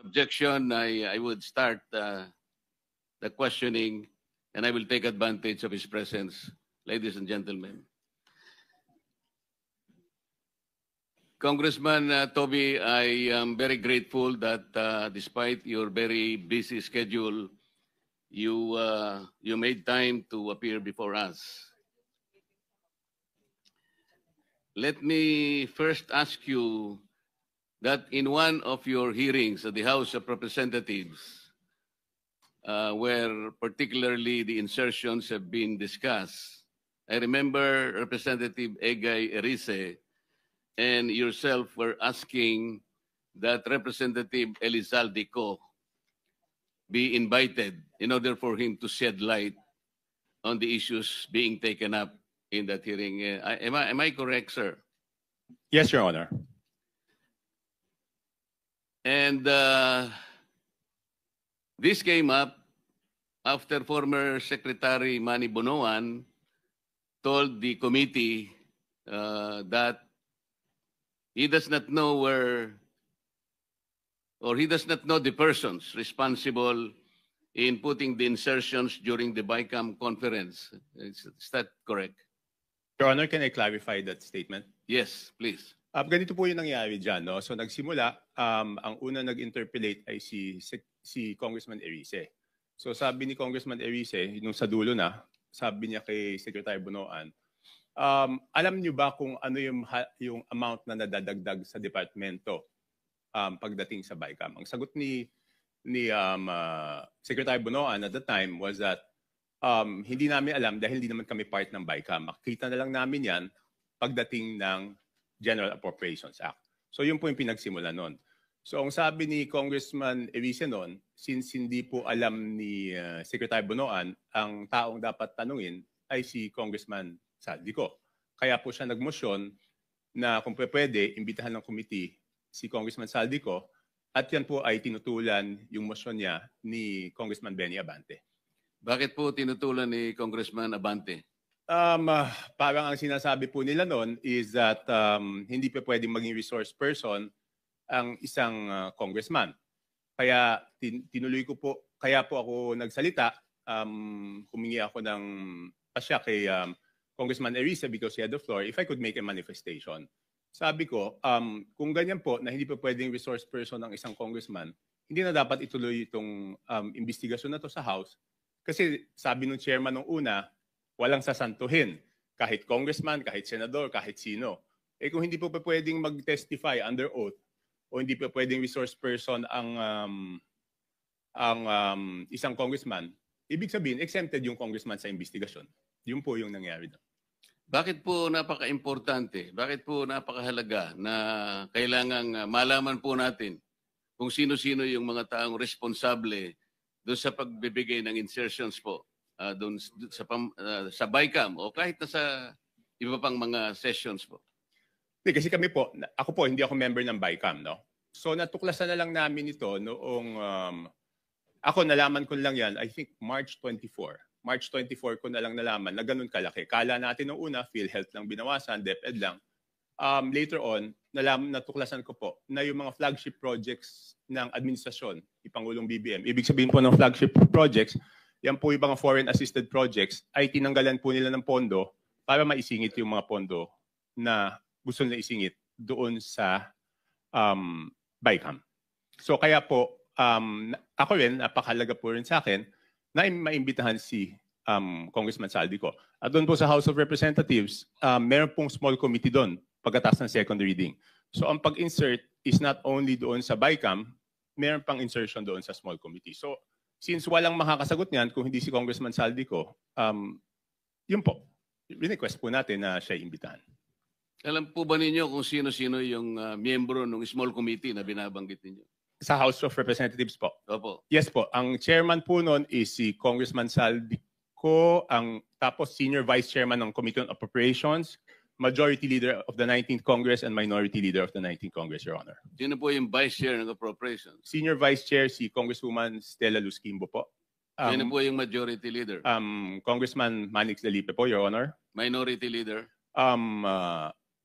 Objection, I would start the questioning and I will take advantage of his presence. Ladies and gentlemen. Congressman Toby, I am very grateful that despite your very busy schedule, you made time to appear before us. Let me first ask you that in one of your hearings at the House of Representatives, where particularly the insertions have been discussed, I remember Representative Egay Erice and yourself were asking that Representative Elizalde Co be invited in order for him to shed light on the issues being taken up in that hearing. Am I correct, sir? Yes, Your Honor. And this came up after former Secretary Manny Bonoan told the committee that he does not know where, or he does not know the persons responsible in putting the insertions during the BICAM conference. Is that correct? Your Honor, can I clarify that statement? Yes, please. Ganito po yung nangyari dyan. No? So nagsimula, ang una nag-interpellate ay si Congressman Erice. So sabi ni Congressman Erice, nung sa dulo na, sabi niya kay Secretary Bonoan, alam niyo ba kung ano yung amount na nadadagdag sa departamento pagdating sa BICAM? Ang sagot ni Secretary Bonoan at the time was that hindi namin alam dahil hindi naman kami part ng BICAM. Makikita na lang namin yan pagdating ng General Appropriations Act. So yun po yung pinagsimula nun. So ang sabi ni Congressman Erice nun, since hindi po alam ni Secretary Bonoan, ang taong dapat tanungin ay si Congressman Saldico. Kaya po siya nagmosyon na kung pwede, imbitahan ng committee si Congressman Saldico at yan po ay tinutulan yung motion niya ni Congressman Benny Abante. Bakit po tinutulan ni Congressman Abante? Parang ang sinasabi po nila noon is that hindi pa pwedeng maging resource person ang isang congressman. Kaya tinuloy ko po, kaya po ako nagsalita, humingi ako ng pasya kay Congressman Erice because he had the floor, if I could make a manifestation. Sabi ko, kung ganyan po na hindi pa pwedeng resource person ang isang congressman, hindi na dapat ituloy itong investigasyon na to sa House. Kasi sabi ng chairman nung una, walang sasantuhin. Kahit congressman, kahit senador, kahit sino. Eh kung hindi po pa pwedeng mag-testify under oath o hindi pa pwedeng resource person ang isang congressman, ibig sabihin, exempted yung congressman sa investigasyon. Yun po yung nangyari doon. Bakit po napaka-importante, bakit po napakahalaga na kailangang malaman po natin kung sino-sino yung mga taong responsable doon sa pagbibigay ng insertions po doon sa BICAM o kahit na sa iba pang mga sessions po? Kasi kami po, ako po, hindi ako member ng BICAM, no? So natuklasan na lang namin ito noong, ako nalaman ko lang yan, I think March 24. March 24 ko na lang nalaman na ganun kalaki. Kala natin noong una, PhilHealth lang binawasan, DepEd lang. Later on, natuklasan ko po na yung mga flagship projects ng administrasyon, ni Pangulong BBM, ibig sabihin po ng flagship projects, yan po yung mga foreign assisted projects, ay tinanggalan po nila ng pondo para maisingit yung mga pondo na gusto nila isingit doon sa BICAM. So kaya po, ako rin, napakahalaga po rin sa akin, na maimbitahan si Congressman Saldico. At doon po sa House of Representatives, meron pong small committee doon pagkatapos ng second reading. So ang pag-insert is not only doon sa BICAM, meron pang insertion doon sa small committee. So since walang makakasagot niyan kung hindi si Congressman Saldico, yun po, request po natin na siya imbitahan. Alam po ba ninyo kung sino-sino yung miyembro ng small committee na binabanggit ninyo? Sa House of Representatives po. Opo. Yes po. Ang chairman po noon is si Congressman Saldico, tapos senior vice chairman ng Committee on Appropriations, majority leader of the 19th Congress, and minority leader of the 19th Congress, Your Honor. Sino po yung vice chair ng Appropriations? Senior vice chair si Congresswoman Stella Luz Quimbo po. Sino po yung majority leader? Congressman Manix Lalipe po, Your Honor. Minority leader?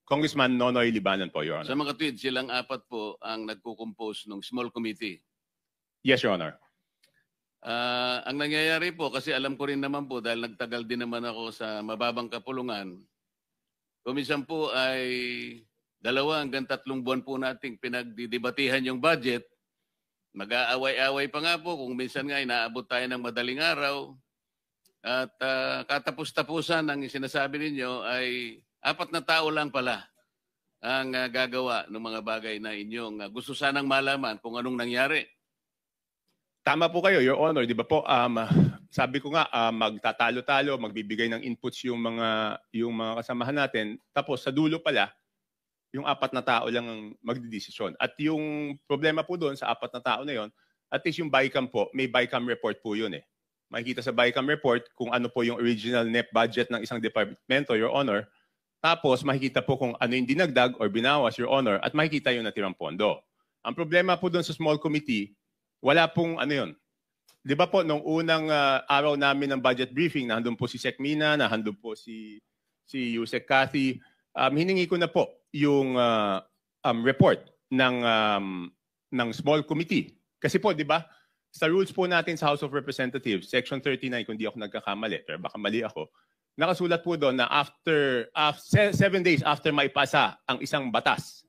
Congressman Nonoy Libanan po, Your Honor. Sa mga tweet, silang apat po ang nagko-compose ng small committee. Yes, Your Honor. Ang nangyayari po, kasi alam ko rin naman po dahil nagtagal din naman ako sa mababang kapulungan, kuminsan po ay 2 hanggang 3 buwan po nating pinagdidebatihan yung budget. Mag-aaway-away pa nga po kung minsan nga inaabot tayo ng madaling araw. At katapos-tapusan ang sinasabi ninyo ay 4 na tao lang pala ang gagawa ng mga bagay na inyong gusto sanang malaman kung anong nangyari. Tama po kayo, Your Honor. Di ba po, sabi ko nga, magtatalo-talo, magbibigay ng inputs yung mga kasamahan natin. Tapos sa dulo pala, yung 4 na tao lang ang magdidesisyon. At yung problema po doon sa 4 na tao na yon, at least yung BICAM po, may BICAM report po yun eh. Makikita sa BICAM report kung ano po yung original net budget ng isang departamento, Your Honor. Tapos makikita po kung ano yung dinagdag or binawas, Your Honor, at makikita yung natirang pondo. Ang problema po doon sa small committee, wala pong ano yun. Di ba po, nung unang araw namin ng budget briefing, nandun po si Sec Mina, nandun po si Yusek Cathy, hiningi ko na po yung report ng small committee. Kasi po, di ba, sa rules po natin sa House of Representatives, Section 39, kung di ako nagkakamali, pero baka mali ako, nakasulat po doon na after 7 days after maipasa ang isang batas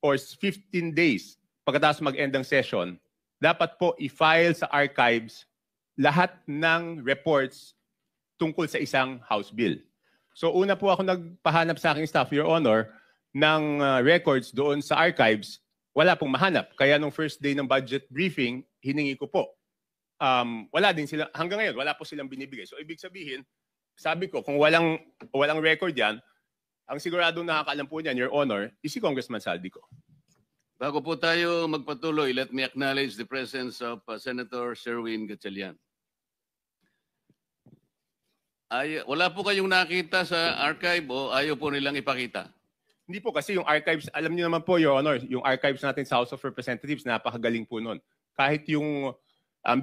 or 15 days pagkatapos mag-end ng session, dapat po i-file sa archives lahat ng reports tungkol sa isang House bill. So una po ako nagpahanap sa aking staff, Your Honor, ng records doon sa archives, wala pong mahanap. Kaya nung first day ng budget briefing, hiningi ko po. Wala din sila, hanggang ngayon, wala po silang binibigay. So ibig sabihin, sabi ko, kung walang record yan, ang siguradong nakakaalam po niyan, Your Honor, is si Congressman Saldico. Bago po tayo magpatuloy, let me acknowledge the presence of Senator Sherwin Gatchalian. Wala po kayong nakita sa archive o ayaw po nilang ipakita? Hindi po kasi yung archives, alam niyo naman po, Your Honor, yung archives natin sa House of Representatives, napakagaling po nun. Kahit yung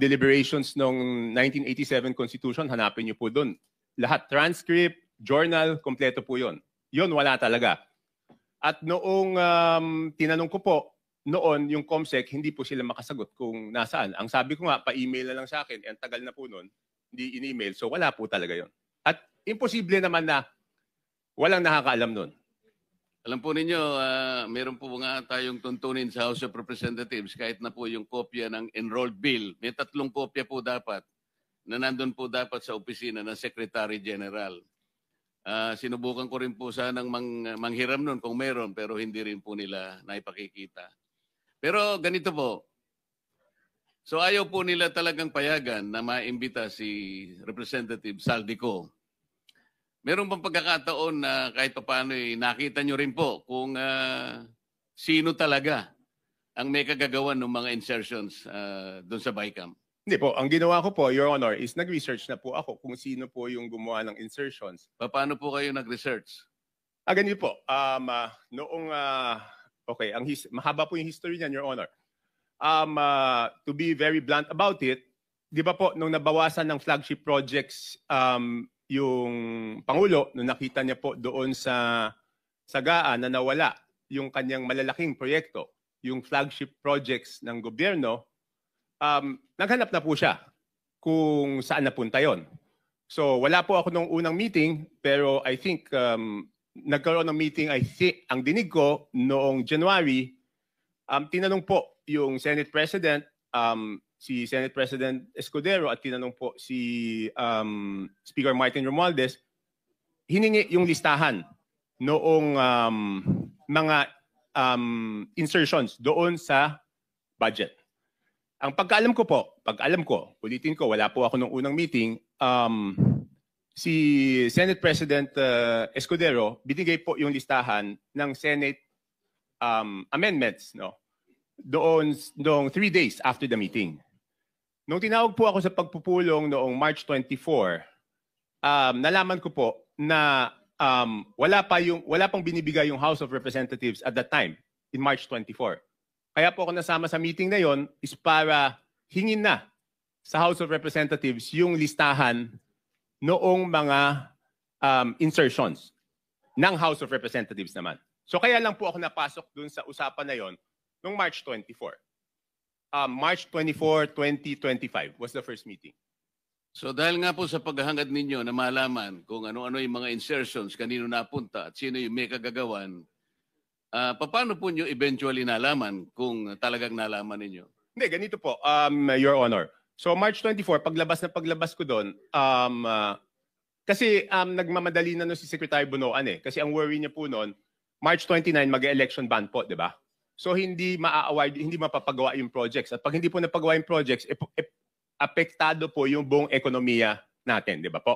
deliberations ng 1987 Constitution, hanapin niyo po dun. Lahat, transcript, journal, kompleto po yun. Yun, wala talaga. At noong tinanong ko po, noon yung COMSEC, hindi po sila makasagot kung nasaan. Ang sabi ko nga, pa-email na lang sa akin, ang tagal na po noon, hindi in-email. So wala po talaga yon. At imposible naman na walang nakakaalam noon. Alam po ninyo, meron po nga tayong tuntunin sa House of Representatives kahit na po yung kopya ng enrolled bill. May 3 kopya po dapat na nandun po dapat sa opisina ng Secretary General. Sinubukan ko rin po sanang manghiram nun kung meron pero hindi rin po nila naipakikita. Pero ganito po. So ayaw po nila talagang payagan na maimbita si Representative Saldico. Meron bang pagkakataon na kahit paano nakita nyo rin po kung sino talaga ang may kagagawan ng mga insertions doon sa BICAM? Hindi po. Ang ginawa ko po, Your Honor, is nag-research na po ako kung sino po yung gumawa ng insertions. Paano po kayo nag-research? Ganyan po. Okay, mahaba po yung history niyan, Your Honor. To be very blunt about it, di ba po, nung nabawasan ng flagship projects yung Pangulo, nung nakita niya po doon sa Sagaan na nawala yung kanyang malalaking proyekto, yung flagship projects ng gobyerno, naghanap na po siya kung saan napunta yon. So wala po ako nung unang meeting, pero I think nagkaroon ng meeting, ang dinig ko noong January, tinanong po yung Senate President, si Senate President Escudero at tinanong po si Speaker Martin Romualdez, hiningi yung listahan noong mga insertions doon sa budget. Ang pagkaalam ko, ulitin ko, wala po ako nung unang meeting, si Senate President Escudero, binigay po yung listahan ng Senate amendments, no? Doon 3 days after the meeting. Nung tinawag po ako sa pagpupulong noong March 24, nalaman ko po na wala pang binibigay yung House of Representatives at that time, in March 24. Kaya po ako nasama sa meeting na yon is para hingin na sa House of Representatives yung listahan noong mga insertions ng House of Representatives naman. So kaya lang po ako napasok dun sa usapan na yon noong March 24. March 24, 2025 was the first meeting. So dahil nga po sa paghahangad ninyo na malaman kung ano-ano yung mga insertions, kanino napunta at sino yung may kagagawan, paano po nyo eventually nalaman kung talagang nalaman ninyo? Hindi, ganito po, Your Honor. So March 24, paglabas ko doon, kasi nagmamadali na no si Secretary Bunoan eh. Kasi ang worry niya po noon, March 29 mag-election ban po, di ba? So hindi maa-award, hindi mapapagawa yung projects. At pag hindi po napagawa yung projects, apektado po yung buong ekonomiya natin, di ba po?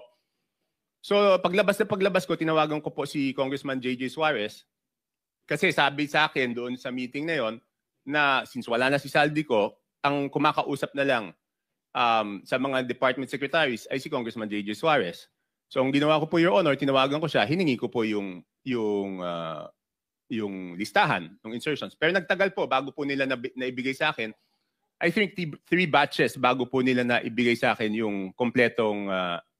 So paglabas ko, tinawagan ko po si Congressman J.J. Suarez kasi sabi sa akin doon sa meeting na yon na since wala na si Saldico, ang kumakausap na lang sa mga department secretaries ay si Congressman J.J. Suarez. So ang ginawa ko po, Your Honor, tinawagan ko siya, hiningi ko po yung listahan ng insertions. Pero nagtagal po bago po nila naibigay sa akin. I think 3 batches bago po nila naibigay sa akin yung kompletong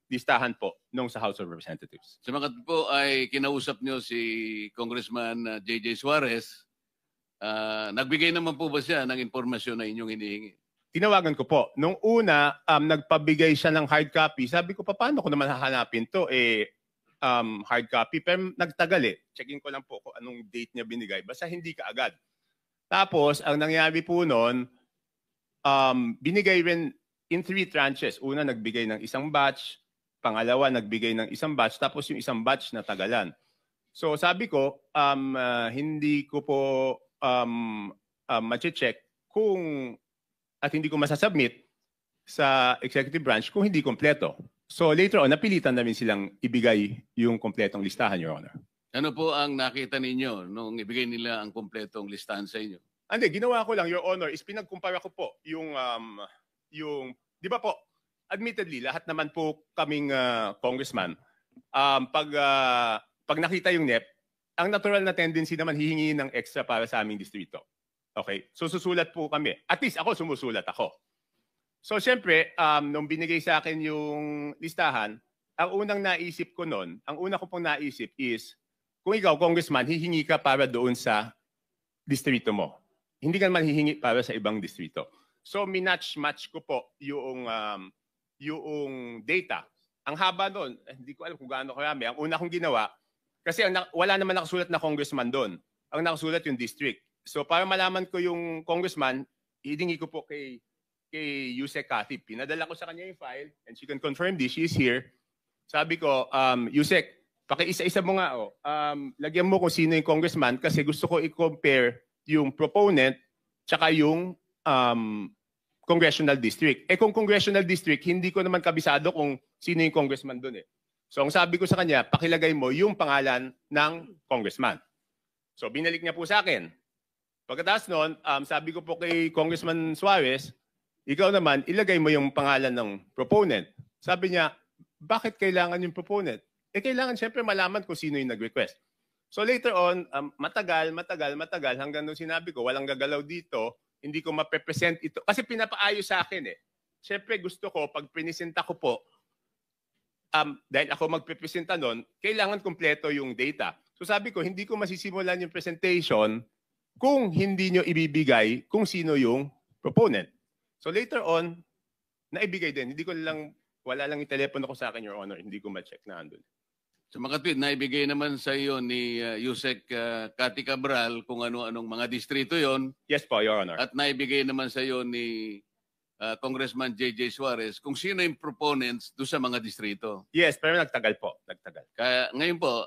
listahan po nung sa House of Representatives. Sa mga po ay kinausap nyo si Congressman J.J. Suarez, nagbigay naman po ba siya ng impormasyon na inyong hinihingi? Tinawagan ko po. Nung una, nagpabigay siya ng hard copy. Sabi ko, paano ko naman hahanapin to? Hard copy. Pero nagtagal eh. Checking ko lang po kung anong date niya binigay. Basta hindi ka agad. Tapos, ang nangyari po noon, binigay rin in 3 tranches. Una, nagbigay ng isang batch. Pangalawa, nagbigay ng isang batch. Tapos yung isang batch na tagalan. So sabi ko, hindi ko po ma-check kung at hindi ko masasubmit sa executive branch kung hindi kompleto. So later on, napilitan namin silang ibigay yung kompletong listahan, Your Honor. Ano po ang nakita ninyo nung ibigay nila ang kompletong listahan sa inyo? Hindi, ginawa ko lang, Your Honor, is pinagkumpara ko po yung di ba po, admittedly, lahat naman po kaming congressman, pag nakita yung NEP, ang natural na tendency naman hihingi ng extra para sa aming distrito. Okay? So susulat po kami. At least ako sumusulat ako. So siyempre, nung binigay sa akin yung listahan, ang unang naisip ko noon, ang una ko pong naisip is, kung ikaw, congressman, hihingi ka para doon sa distrito mo. Hindi ka naman hihingi para sa ibang distrito. So minatch-match ko po yung data. Ang haba doon, hindi ko alam kung gaano karami. Ang una kong ginawa, kasi wala naman nakasulat na congressman doon. Ang nakasulat yung district. So para malaman ko yung congressman, hihingi ko po kay Yusek Kathy. Pinadala ko sa kanya yung file and she can confirm this. She is here. Sabi ko, Yusek, pakiisa-isa mo nga. Lagyan mo kung sino yung congressman kasi gusto ko i-compare yung proponent tsaka yung congressional district. Kung congressional district, hindi ko naman kabisado kung sino yung congressman doon eh. So ang sabi ko sa kanya, pakilagay mo yung pangalan ng congressman. So binalik niya po sa akin. Pagkatapos noon, sabi ko po kay Congressman Suarez, ikaw naman, ilagay mo yung pangalan ng proponent. Sabi niya, bakit kailangan yung proponent? Kailangan siyempre malaman kung sino yung nag-request. So later on, matagal hanggang nung sinabi ko, walang gagalaw dito, hindi ko maprepresent ito. Kasi pinapaayos sa akin eh. Siyempre gusto ko, pag pinisenta ko po, dahil ako magpipresenta nun, kailangan kompleto yung data. So sabi ko, hindi ko masisimulan yung presentation kung hindi nyo ibibigay kung sino yung proponent. So later on, naibigay din. Wala lang yung telepono ko sa akin, Your Honor. Hindi ko ma-check na andun. So makatwid, naibigay naman sa iyo ni Yusek Cathy Cabral kung ano-anong mga distrito yon. Yes po, Your Honor. At naibigay naman sa iyo ni Congressman J.J. Suarez kung sino yung proponents do sa mga distrito. Yes, pero nagtagal po. Nagtagal. Kaya ngayon po,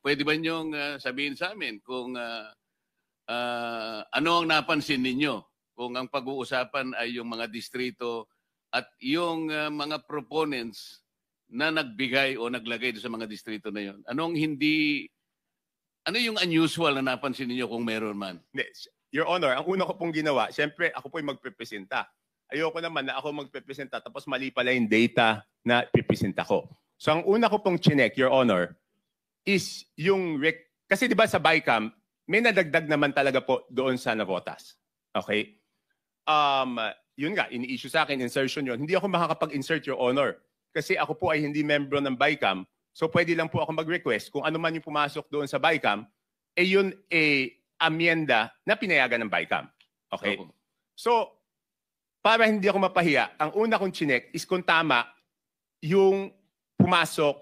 pwede ba niyong sabihin sa amin kung ano ang napansin ninyo? Kung ang pag-uusapan ay yung mga distrito at yung mga proponents na nagbigay o naglagay do sa mga distrito na yon. Ano yung unusual na napansin ninyo kung meron man? Your Honor, ang una ko pong ginawa, siyempre ako po yung magpepresenta. Ayoko naman na ako magpepresenta tapos mali pala yung data na pipresenta ko. So ang una ko pong chinek, Your Honor, is yung kasi di ba sa BICAM, may nadagdag naman talaga po doon sa navotas. Okay? Yun nga, ini-issue sa akin, insertion yun. Hindi ako makakapag-insert, Your Honor. Kasi ako po ay hindi membro ng BICAM. So pwede lang po ako mag-request kung ano man yung pumasok doon sa BICAM, yun amyenda na pinayagan ng BICAM. Okay? So, para hindi ako mapahiya, ang una kong chinek is kung tama yung pumasok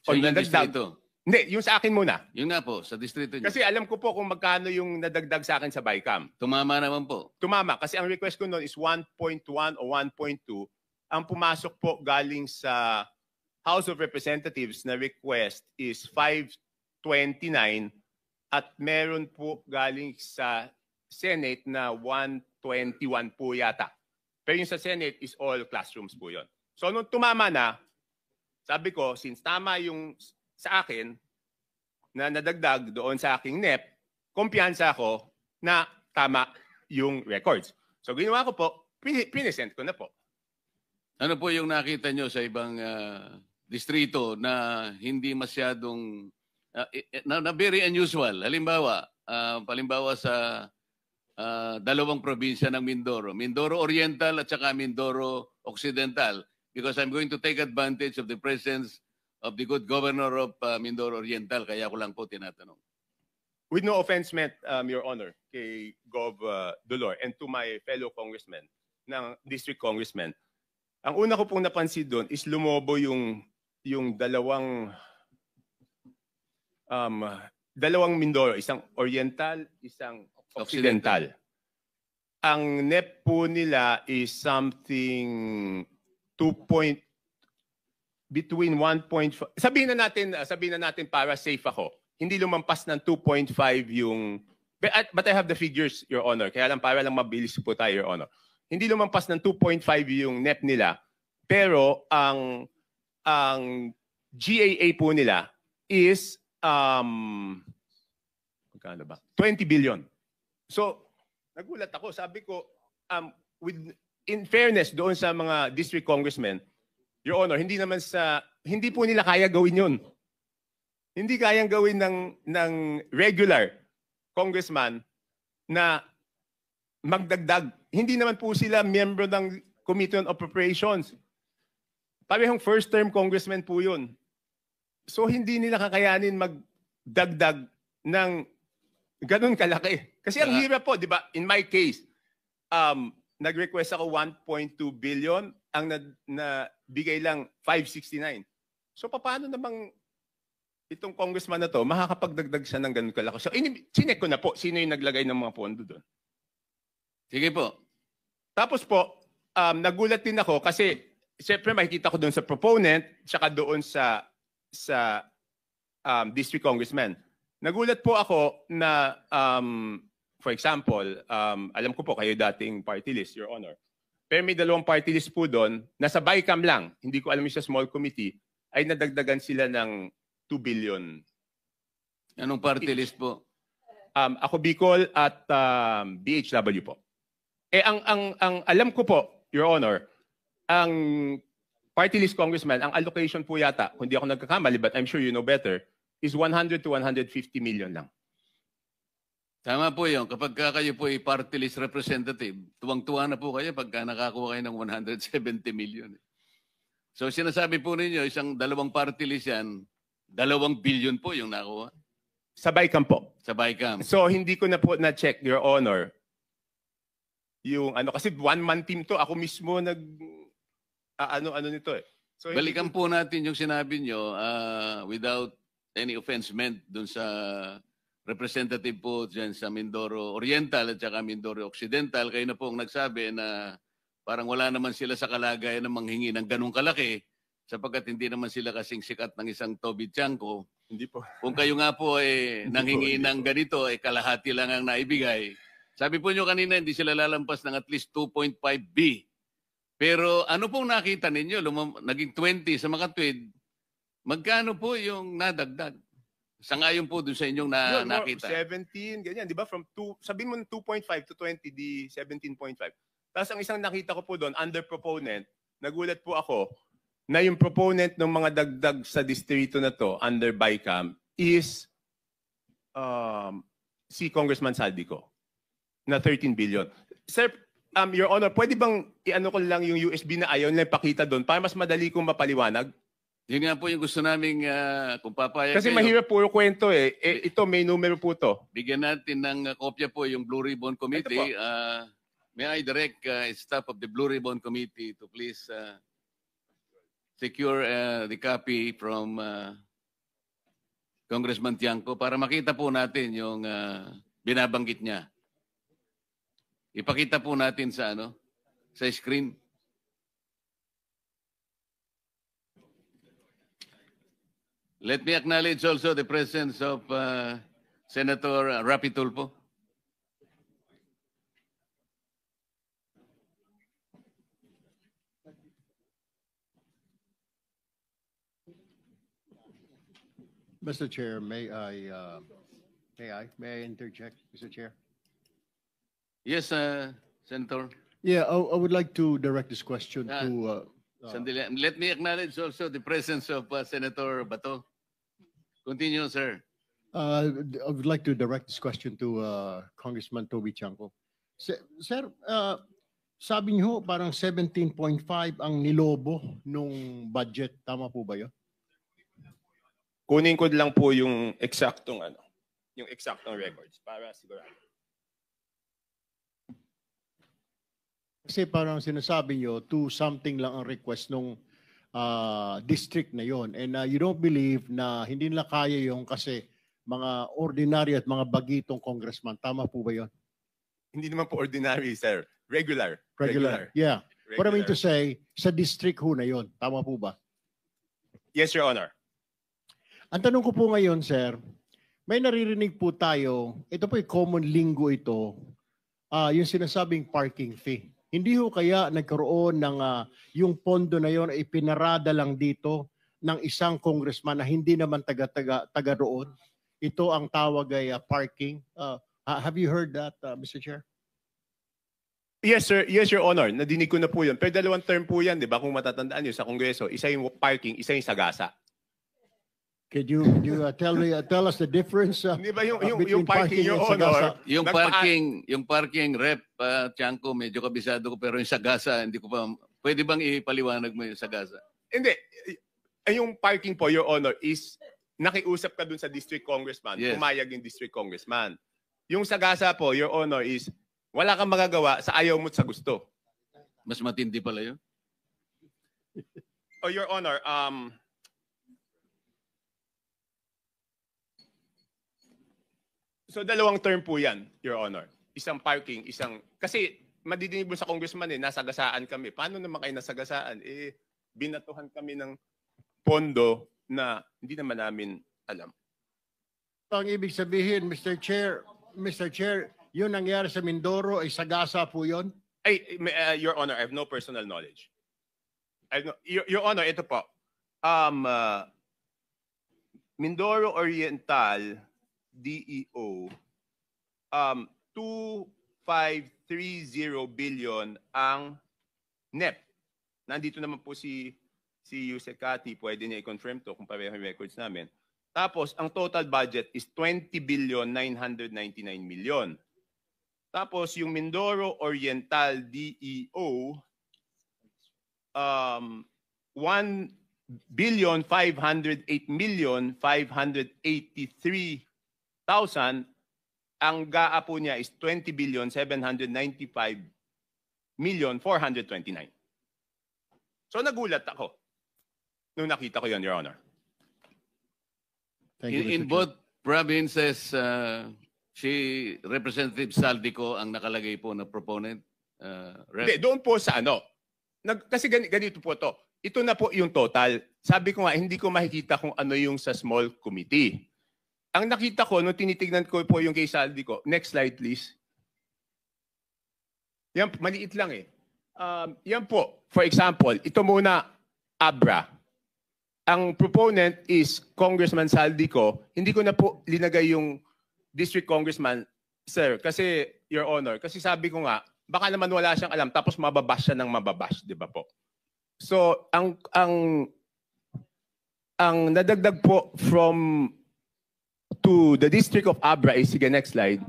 o Sa inyong nadagdag. distrito. Hindi, yung sa akin muna. Yun nga po, sa distrito niyo. Kasi alam ko po kung magkano yung nadagdag sa akin sa BICAM. Tumama naman po. Tumama, kasi ang request ko noon is 1.1 o 1.2. Ang pumasok po galing sa House of Representatives na request is 529 at meron po galing sa Senate na 121 po yata. Pero yung sa Senate is all classrooms po yun. So nung tumama na, sabi ko, since tama yung sa akin na nadagdag doon sa aking NEP, kumpiyansa ako na tama yung records. So ginawa ko po, pinesent ko na po. Ano po yung nakita nyo sa ibang distrito na hindi masyadong, na very unusual? Halimbawa, palimbawa sa dalawang probinsya ng Mindoro. Mindoro Oriental at saka Mindoro Occidental. Because I'm going to take advantage of the presence of the good governor of Mindoro Oriental. Kaya ko lang po tinatanong. With no offense meant, Your Honor, kay Gov. Dolor and to my fellow congressmen, ng district congressmen, ang una ko pong napansin doon is lumobo yung dalawang Mindoro, isang Oriental, isang Occidental. Ang NEP po nila is something between 1.5. Sabihin na natin para safe ako. Hindi lumampas ng 2.5 yung but I have the figures, Your Honor. Kaya lang para lang mabilis po tayo, Your Honor. Hindi lumampas ng 2.5 yung NEP nila. Pero ang GAA po nila is magkano ba? 20 billion. So, nagulat ako. Sabi ko, in fairness doon sa mga district congressmen, Your Honor, hindi po nila kaya gawin yun. Hindi kayang gawin ng regular congressman na magdagdag. Hindi naman po sila miyembro ng Committee on Appropriations. Parehong first-term congressman po yun. So hindi nila kakayanin magdagdag ng ganun kalaki. Kasi ang hirap po, di ba? In my case, nag-request ako 1.2 billion, ang nabigay lang 569. So paano namang itong congressman na to, makakapagdagdag siya ng ganun kalaki? So sinek ko na po, sino yung naglagay ng mga pondo doon. Sige po. Tapos po, nagulat din ako kasi siyempre makikita ko doon sa proponent, tsaka doon sa district congressman. Nagulat po ako na, for example, alam ko po kayo dating party list, Your Honor. Pero may dalawang party list po doon, nasa BICAM lang, hindi ko alam yung sa small committee, ay nadagdagan sila ng 2 billion. Anong party list po? Ako Bicol at BHW po. Ang alam ko po, Your Honor, ang party list congressman, ang allocation po yata, kung di ako nagkakamali, but I'm sure you know better, is 100 to 150 million lang. Tama po yun. Kapag kayo po ay party list representative, tuwang-tuwa na po kayo pagka nakakuha kayo ng 170 million. So sinasabi po ninyo, dalawang party list yan, 2 billion po yung nakuha. Sa BICAM po. Sa BICAM. So hindi ko na po na-check, Your Honor, yung kasi one-man team to, ako mismo ano nito eh. So, balikan po natin yung sinabi nyo without any offense meant dun sa representative po dyan sa Mindoro Oriental at saka Mindoro Occidental. Kayo na po ang nagsabi na parang wala naman sila sa kalagayan na manghingi ng ganung kalaki sapagkat hindi naman sila kasing sikat ng isang Toby Tiangco. Hindi po. Kung kayo nga po nanghingi ng ganito, kalahati lang ang naibigay. Sabi po nyo kanina, hindi sila lalampas ng at least 2.5B. Pero ano pong nakita ninyo? Naging 20 sa makatwid. Magkano po yung nadagdag? Sangayon po dun sa inyong nakita. 17, ganyan. Di ba? From sabihin mo 2.5 to 20, di 17.5. Tapos ang isang nakita ko po doon, under proponent, nagulat po ako na yung proponent ng mga dagdag sa distrito na to, under BICAM, is si Congressman Saldico na 13 billion. Sir, Your Honor, pwede bang i-ano ko lang yung USB na ayaw nila ipakita doon para mas madali kong mapaliwanag? Yun nga po yung gusto namin kung papayag Kasi kayo. mahirap puro kwento eh. Ito, may numero po to. Bigyan natin ng kopya po yung Blue Ribbon Committee. may I direct staff of the Blue Ribbon Committee to please secure the copy from Congressman Tiangco para makita po natin yung binabanggit niya. Ipakita po natin sa sa screen. Let me acknowledge also the presence of Senator Rapi Tulfo. Mr. Chair, may I interject, Mr. Chair? Yes, Senator. Yeah, I would like to direct this question to, Sandali. Let me acknowledge also the presence of Senator Bato. Continue, sir. I would like to direct this question to Congressman Toby Tiangco. Sir, sabi niyo parang 17.5 ang nilobo nung budget. Tama po ba yun? Kunin ko lang po yung eksaktong records para sigurado. Kasi parang sinasabi niyo, 2 something lang ang request nung district na yon. And you don't believe na hindi nila kaya yung kasi mga ordinary at mga bagitong congressman. Tama po ba yon? Hindi naman po ordinary, sir. Regular. Yeah. Regular. What I mean to say, sa district ho na yon. Tama po ba? Yes, Your Honor. Ang tanong ko po ngayon, sir, may naririnig po tayo, ito po yung common lingo ito, yung sinasabing parking fee. Hindi ho kaya nagkaroon ng yung pondo na yon ay pinarada lang dito ng isang congressman na hindi naman taga roon? Ito ang tawag ay parking. Have you heard that, Mr. Chair? Yes, sir. Yes, Your Honor. Nadinig ko na po yun. Pero 2 term po yan, di ba? Kung matatandaan nyo sa Kongreso, isa yung parking, isa yung sagasa. Could you tell us the difference Di ba yung between parking, Your and sagasa? Honor? Yung parking rep, Tiangco, medyo kabisado ko, pero yung sagasa, hindi ko pa, pwede bang ipaliwanag mo yung sagasa? Hindi. Yung parking po, Your Honor, is nakiusap ka dun sa district congressman. Yes. Pumayag yung district congressman. Yung sagasa po, Your Honor, is wala kang magagawa sa ayaw mo't sa gusto. Mas matindi pala yun. Oh, Your Honor, so 2 term po yan, Your Honor. Isang parking, kasi madidinig mo sa congressman nasagasaan kami. Paano naman kayo nasagasaan? Binatuhan kami ng pondo na hindi naman namin alam. Ang ibig sabihin, Mr. Chair, yun nangyari sa Mindoro ay sagasa po yun? Your Honor, I have no personal knowledge. Your Honor, ito po. Mindoro Oriental, DEO, 2530 billion ang NEP. Nandito naman po si Yusek Kati, pwede niya i-confirm to kung pareho yung records namin. Tapos, ang total budget is 20,999 million. Tapos, yung Mindoro Oriental DEO, 1,508,583,000. Ang GAA po niya is 20,795,429. So, nagulat ako nung nakita ko yun, Your Honor. Thank you, Mr. In Chair. both provinces, si Representative Saldico ang nakalagay po na proponent. Hindi, doon po sa kasi ganito po to. Ito na po yung total. Sabi ko nga, hindi ko makikita kung ano yung sa small committee. Ang nakita ko, nung tinitignan ko po yung kay Saldico, next slide please. Yan, maliit lang eh. Yan po, for example, ito muna, ABRA. Ang proponent is Congressman Saldico. Hindi ko na po linagay yung district congressman, sir, kasi, Your Honor, kasi sabi ko nga, baka naman wala siyang alam, tapos mababash siya ng mababash, di ba po? So, ang nadagdag po to the District of Abra is, sige, next slide,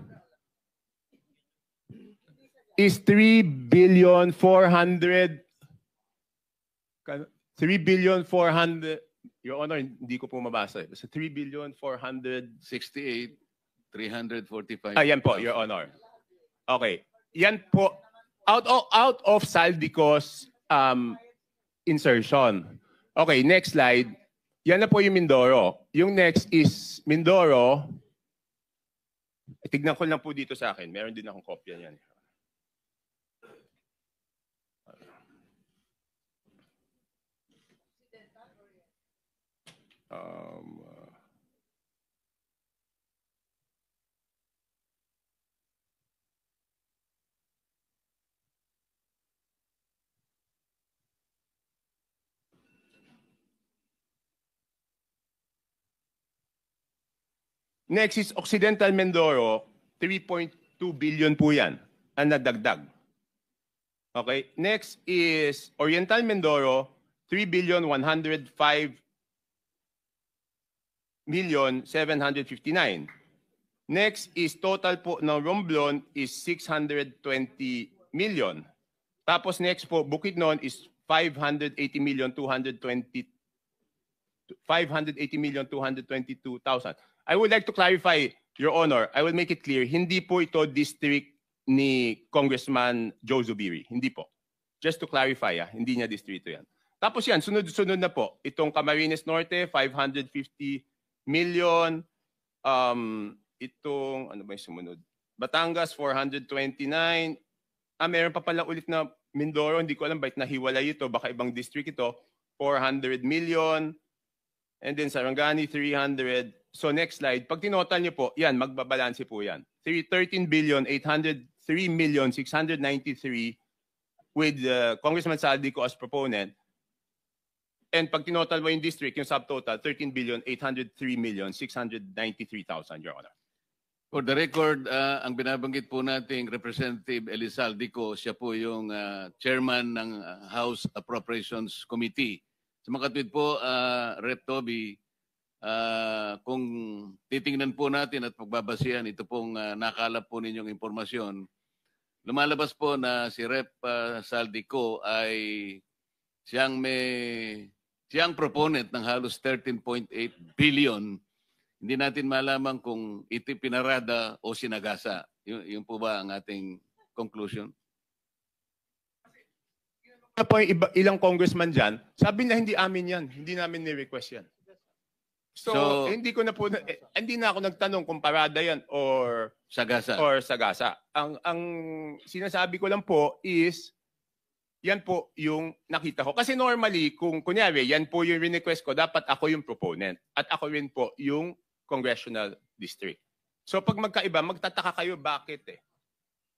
is 3,400,000,000, Your Honor, hindi ko po mabasa. So 3,468,345. Ayan po, Your Honor. Okay. Yan po, out of Saldico's insertion. Okay, next slide. Yan na po yung Mindoro. Yung next is Mindoro. Tignan ko lang po dito sa akin. Meron din akong kopya niyan. Next is Occidental Mindoro, 3.2 billion po yan ang nadagdag. Okay, next is Oriental Mindoro, 3,105,759,000. Next is total po ng Romblon is 620 million. Tapos next po, Bukidnon is 580,222,000. I would like to clarify, Your Honor, I will make it clear, hindi po ito district ni Congressman Joe Zubiri. Hindi po. Just to clarify, hindi niya distrito yan. Tapos yan, sunod-sunod na po. Itong Camarines Norte, 550 million. Itong, ano ba yung sumunod? Batangas, 429. Meron pa pala ulit na Mindoro. Hindi ko alam bakit nahiwalay ito. Baka ibang district ito. 400 million. And then Sarangani, 300. So next slide, pag tinotal niyo po, yan, magbabalanse po yan. 13,803,693 with Congressman Saldico as proponent. And pag tinotal mo yung district, yung subtotal, 13,803,693,000, Your Honor. For the record, ang binabanggit po nating Representative Elizaldico, siya po yung chairman ng House Appropriations Committee. Sa makatwid po, Rep. Toby, kung titingnan po natin at pagbabasihan, ito pong nakalap po ninyong impormasyon, lumalabas po na si Rep. Saldico ay siyang proponent ng halos 13.8 billion. Hindi natin malaman kung ito pinarada o sinagasa. Yun po ba ang ating conclusion? Ano po yung ilang congressman dyan, sabi na hindi amin yan. Hindi namin ni-request yan. So hindi na ako nagtanong kung parada yan or sagasa. Ang sinasabi ko lang po is yan po yung nakita ko. Kasi normally, kung kunyari, yan po yung request ko, dapat ako yung proponent. At ako rin po yung congressional district. So pag magkaiba, magtataka kayo bakit eh.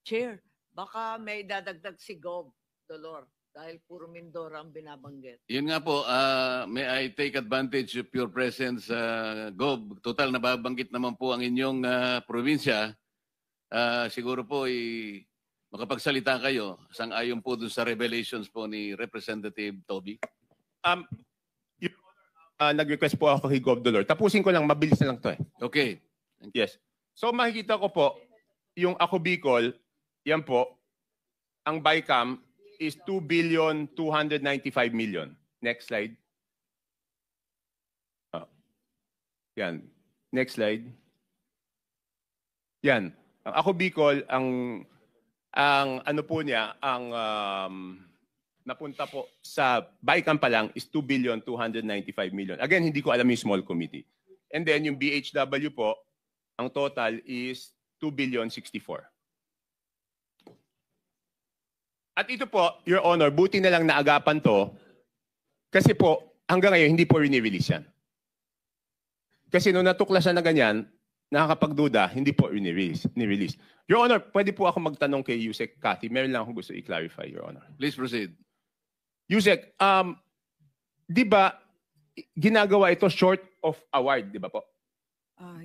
Chair, baka may dadagdag si Gob, Dolor, dahil puro Mindoro ang binabanggit. Yun nga po, may I take advantage of your presence, Gob. Total, nababanggit naman po ang inyong probinsya. Siguro po, makapagsalita kayo sang-ayon po dun sa revelations po ni Representative Toby. Nag-request po ako kay Gov. Dolor. Tapusin ko lang, mabilis na lang to eh. Okay. Yes. So makikita ko po, yung Ako Bicol, yan po, ang BICAM is 2,295,000,000. Next slide. Yan. Next slide. Yan. Ang Ako Bicol, ang ano po niya, ang napunta po sa BICAM pa lang is 2,295,000,000. Again, hindi ko alam yung small committee. And then yung BHW po, ang total is 2,064,000,000. At ito po, Your Honor, buti na lang naagapan to kasi po hanggang ngayon hindi po rini-release yan. Kasi nung natuklasan na ganyan, nakakapagduda, hindi po ni-release. Your Honor, pwede po ako magtanong kay Yusek Cathy. Meron lang akong gusto i-clarify, Your Honor. Please proceed. Yusek, di ba ginagawa ito short of award, di ba po?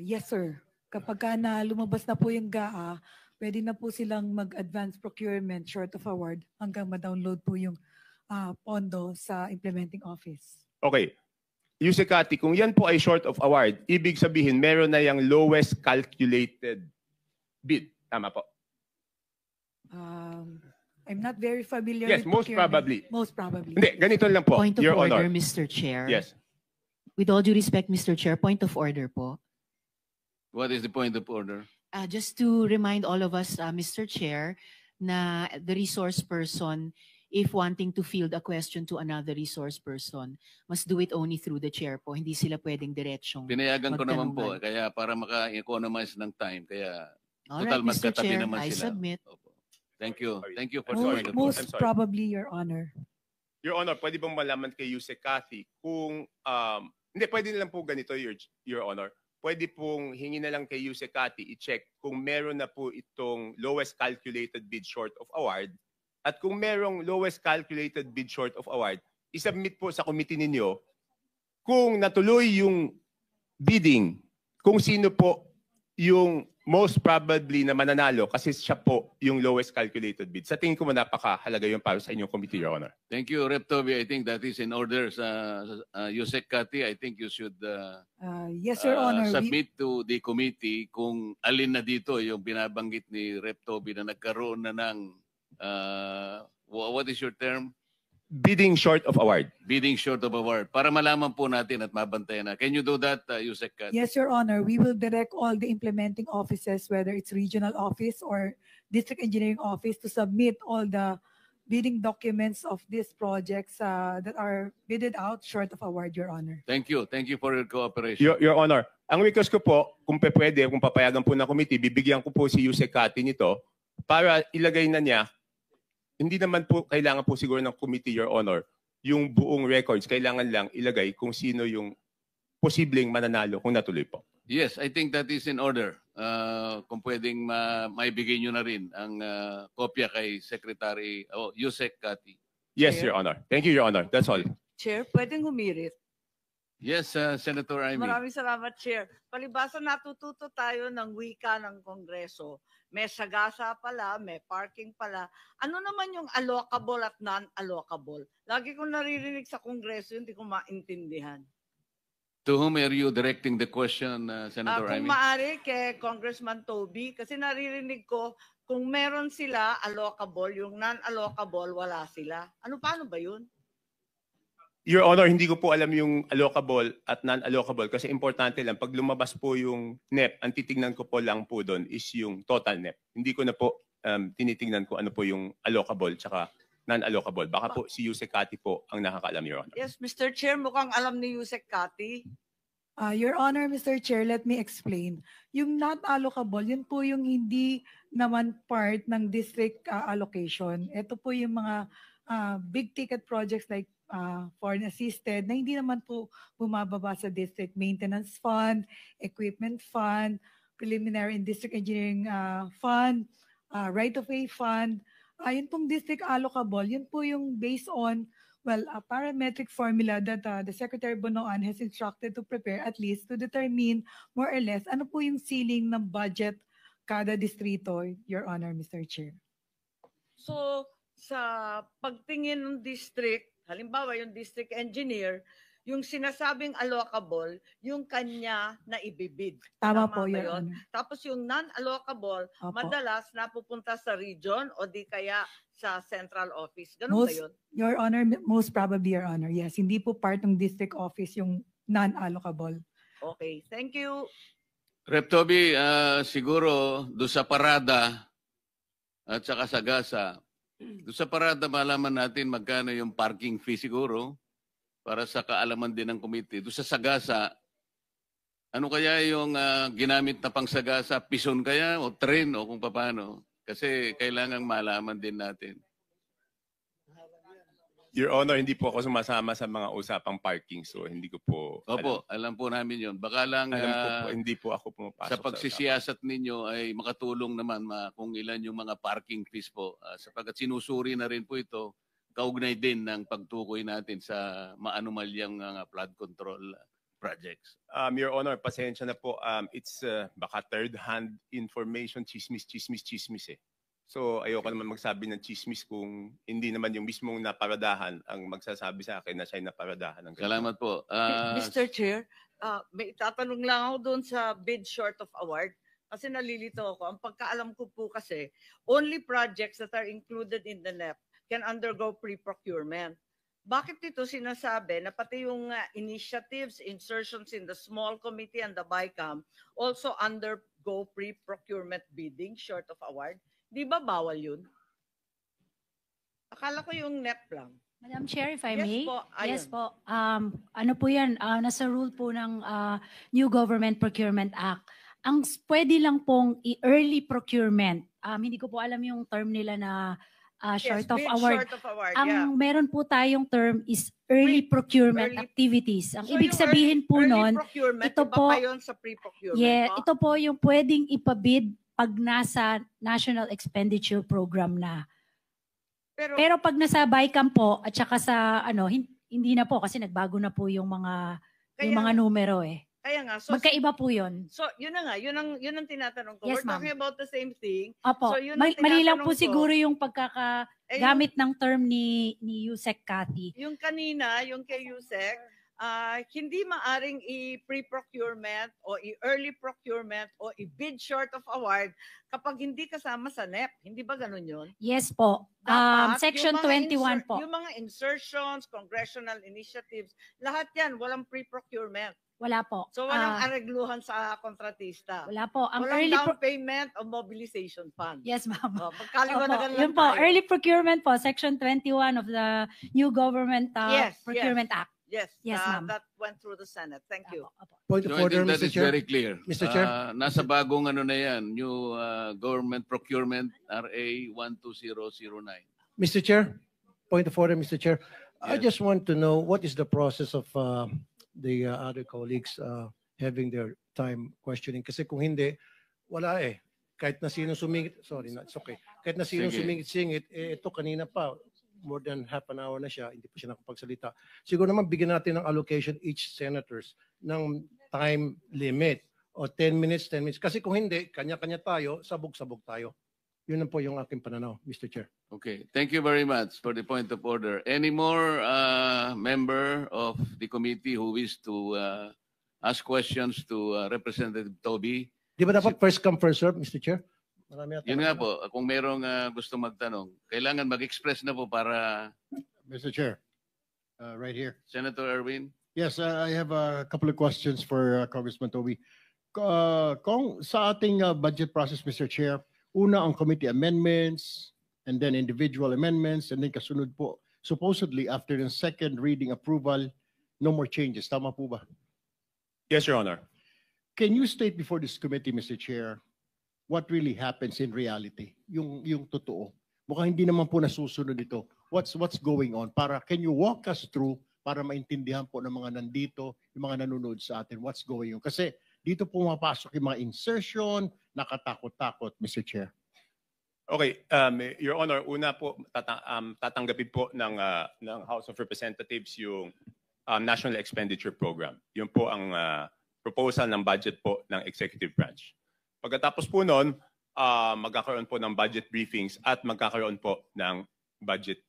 Yes, sir. Kapag na lumabas na po yung GAA, pwede na po silang mag-advance procurement short of award hanggang ma-download po yung pondo sa implementing office. Okay. Yusek Cathy, kung yan po ay short of award, ibig sabihin meron na yung lowest calculated bid. Tama po? I'm not very familiar Yes, with most procurement. probably. Most probably. Hindi, ganito lang po, Point of Your order, Honor. Mr. Chair. Yes. With all due respect, Mr. Chair, point of order po. What is the point of order? Just to remind all of us, Mr. Chair, na the resource person, if wanting to field a question to another resource person, must do it only through the chair po. Hindi sila pwedeng diretsyong Pinayagan ko naman po, magtanungan. kaya para maka-economize ng time, kaya All total right, Mr. magkatabi Chair, naman I sila. submit. Opo. Thank you. Thank you for I'm sorry. the point of Most I'm sorry. probably, Your Honor. Your Honor, pwede bang malaman kay Yusek Cathy kung, hindi, pwede na lang po ganito, Your Honor. Pwede pong hingi na lang kay Yusek Cathy i-check kung meron na po itong lowest calculated bid short of award. At kung merong lowest calculated bid short of award, isubmit po sa committee ninyo kung natuloy yung bidding, kung sino po yung most probably na mananalo kasi siya po yung lowest calculated bid. Sa tingin ko napakahalaga yun para sa inyong committee, Your Honor. Thank you, Rep. Toby. I think that is in order. Yusek Cathy, I think you should Yes, Your Honor. submit to the committee kung alin na dito yung binabanggit ni Rep. Toby na nagkaroon na ng, what is your term? Bidding short of award. Bidding short of award. Para malaman po natin at mabantayan na. Can you do that, Yusek Cathy? Yes, Your Honor. We will direct all the implementing offices, whether it's regional office or district engineering office, to submit all the bidding documents of these projects that are bidded out short of award, Your Honor. Thank you. Thank you for your cooperation. Your Honor, ang request ko po, kung pwede, kung papayagan po ng committee, bibigyan ko po si Yusek Cathy nito para ilagay na niya. Hindi naman po kailangan po siguro ng committee, Your Honor, yung buong records. Kailangan lang ilagay kung sino yung posibleng mananalo kung natuloy po. Yes, I think that is in order. Kung pwedeng maibigay nyo na rin ang kopya kay Secretary Yusek Cathy. Yes, Chair. Your Honor. Thank you, Your Honor. That's all. Chair, pwedeng humirit. Yes, Senator Amy. Maraming salamat, Chair. Palibasa natututo tayo ng wika ng Kongreso. May sagasa pala, may parking pala. Ano naman yung allocable at non-allocable? Lagi kong naririnig sa Kongreso, hindi ko maintindihan. To whom are you directing the question, Senator Kung Amy? maaari kay Congressman Toby, kasi naririnig ko, kung meron sila allocable, yung non-allocable, wala sila. Paano ba yun? Your Honor, hindi ko po alam yung allocable at non-allocable kasi importante lang, pag lumabas po yung NEP, ang titignan ko po lang po doon is yung total NEP. Hindi ko na po tinitingnan ko ano po yung allocable tsaka non-allocable. Baka po si Yusek Cathy po ang nakakaalam, Your Honor. Yes, Mr. Chair, mukhang alam ni Yusek Cathy. Your Honor, Mr. Chair, let me explain. Yung not allocable, yun po yung hindi naman part ng district allocation. Ito po yung mga big ticket projects like foreign assisted na hindi naman po bumababa sa district maintenance fund, equipment fund, preliminary and district engineering fund, right-of-way fund. Yun pong district allocable, yun po yung based on a parametric formula that the Secretary Bonoan has instructed to prepare at least to determine more or less ano po yung ceiling ng budget kada distrito, Your Honor, Mr. Chair. So, sa pagtingin ng district, halimbawa yung district engineer, yung sinasabing allocable, yung kanya na ibibid. Tama ba po, Your yun? Honor. Tapos yung non-allocable, Opo. madalas napupunta sa region o di kaya sa central office. Ganun ba yun? Your Honor, most probably, Your Honor. Yes, hindi po part ng district office yung non-allocable. Okay, thank you. Rep. Toby, siguro doon sa parada at saka sa gasa, doon sa parada malaman natin magkano yung parking fee siguro para sa kaalaman din ng committee. Doon sa sagasa, ano kaya yung ginamit na pang sagasa? Pison kaya o train o kung paano? Kasi kailangang malaman din natin. Your Honor, hindi po ako sumasama sa mga usapang parking, so hindi ko po Opo, alam po namin yun. Baka lang alam ko po, hindi po ako pumapasok sa pagsisiyasat ninyo ay makatulong naman kung ilan yung mga parking fees po. Sapagkat sinusuri na rin po ito, kaugnay din ng pagtukoy natin sa maanumalyang flood control projects. Your Honor, pasensya na po. It's baka third-hand information, chismis eh. So ayoko naman magsabi ng chismis kung hindi naman yung mismong naparadahan ang magsasabi sa akin na siya'y naparadahan. Ng Salamat po. Mr. Chair, may itatanong lang ako doon sa bid short of award. Kasi nalilito ako. Ang pagkaalam ko po kasi, only projects that are included in the NEP can undergo pre-procurement. Bakit ito sinasabi na pati yung initiatives, insertions in the small committee and the BICAM also undergo pre-procurement bidding short of award? Di ba bawal yun? Akala ko yung NEP lang. Madam Chair, if I Yes may. po, Yes ayun. po. Ano po yan, nasa rule po ng New Government Procurement Act. Pwede lang pong early procurement. Hindi ko po alam yung term nila na short Yes, of bid award. short of award, Ang yeah. meron po tayong term is early procurement early- activities. Ang So ibig yung sabihin po early nun, procurement, ito iba po- pa yun sa pre-procurement. yeah, po? ito po yung pwedeng ipabid pag nasa National Expenditure Program na. Pero pag nasa BICAM po at saka sa hindi na po kasi nagbago na po yung mga numero eh. Kaya nga, so, Magkaiba po 'yon. so yun na nga, yun ang tinatanong ko. Yes, We're talking about the same thing. Opo. So, yun ang Mali lang tinatanong po ko. siguro yung Eh, pagkakagamit ng term ni Yusek Cathy. yung kanina, yung kay Yusek, hindi maaring i-pre-procurement o i-early procurement o i-bid short of award kapag hindi kasama sa NEP. Hindi ba ganun yun? Yes po. Dapat, Section yung mga 21 po. Yung mga insertions, congressional initiatives, lahat yan, walang pre-procurement. Wala po. So walang aregluhan sa kontratista. Wala po. Ang Walang early down payment o mobilization fund. Yes, ma'am. Pagkaliwanagan lang Yun po, tayo. early procurement po, Section 21 of the New Government Yes, Procurement Act. Yes, Yes, ma'am. that went through the Senate. Thank you. Opo, opo. Point So of I order, think that Mr. is Chair. very clear. Mr. Chair. Nasa bagong na yan, new government procurement RA 12009. Mr. Chair, point of order, Mr. Chair. I Yes. just want to know what is the process of the other colleagues having their time questioning. Kasi kung hindi, wala eh. Kahit na sino sumingit, sorry, it's okay. Kahit na sino Sige. sumingit-singit, ito kanina pa, more than half an hour na siya, hindi pa siya nakapagsalita. Siguro naman bigyan natin ng allocation each senators ng time limit o 10 minutes, 10 minutes. Kasi kung hindi, kanya-kanya tayo, sabog-sabog tayo. Yun lang po yung aking pananaw, Mr. Chair. Okay, thank you very much for the point of order. Any more member of the committee who wish to ask questions to Representative Toby? Di ba dapat first come, first serve, Mr. Chair? Marami yata Yun nga na- po, kung merong gusto magtanong, kailangan mag-express na po para Mr. Chair, right here. Senator Erwin. Yes, I have a couple of questions for Congressman Toby. Kung sa ating budget process, Mr. Chair, una ang committee amendments, and then individual amendments, and then kasunod po, supposedly after the second reading approval, no more changes. Tama po ba? Yes, Your Honor. Can you state before this committee, Mr. Chair, what really happens in reality? Yung totoo. Mukhang hindi naman po nasusunod ito. What's going on? Can you walk us through para maintindihan po ng mga nandito, yung mga nanonood sa atin, what's going on? Kasi dito pumapasok yung mga insertion, nakatakot-takot, Mr. Chair. Okay, Your Honor, una po tatanggapin po ng House of Representatives yung National Expenditure Program. Yun po ang proposal ng budget po ng Executive Branch. Pagkatapos po noon, magkakaroon po ng budget briefings at magkakaroon po ng budget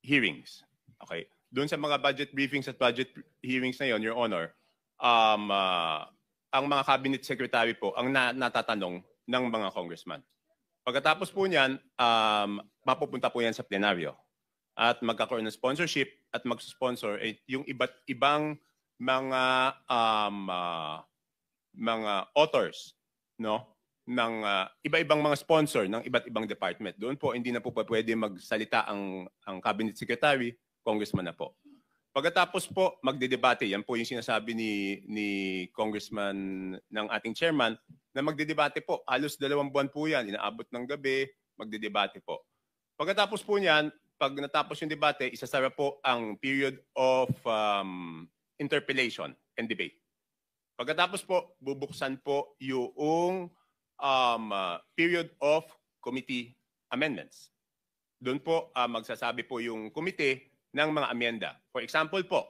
hearings. Okay. Doon sa mga budget briefings at budget hearings na yon, Your Honor, ang mga cabinet secretary po ang natatanong ng mga congressman. Pagkatapos po niyan, mapupunta po yan sa plenaryo. At magkakaroon ng sponsorship at mag-sponsor yung iba't ibang mga authors, no, ng iba-ibang mga sponsor ng iba't ibang department. Doon po hindi na po pwede magsalita ang cabinet secretary, congressman na po. Pagkatapos po magdedebate, yan po yung sinasabi ni congressman ng ating chairman na magdedebate po. Halos 2 buwan po yan, inaabot ng gabi, magdedebate po. Pagkatapos po niyan, pag natapos yung debate, isasara po ang period of interpellation and debate. Pagkatapos po, bubuksan po yung period of committee amendments. Doon po magsasabi po yung committee ng mga amenda. For example po,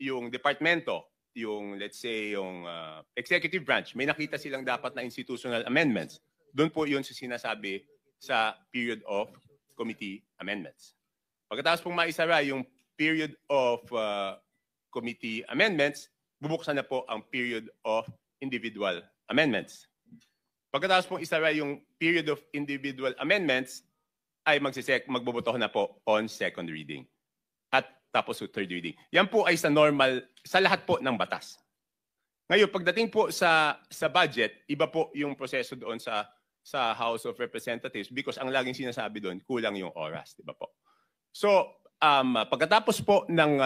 yung departamento, yung let's say yung executive branch, may nakita silang dapat na institutional amendments. Doon po yun sa sinasabi sa period of committee amendments. Pagkatapos pong maisara yung period of committee amendments, bubuksan na po ang period of individual amendments. Pagkatapos pong isara yung period of individual amendments, ay magboboto na po on second reading. At tapos third reading. Yan po ay sa normal, sa lahat po ng batas. Ngayon, pagdating po sa budget, iba po yung proseso doon sa sa House of Representatives because ang laging sinasabi doon, kulang yung oras, di ba po? So, pagkatapos po ng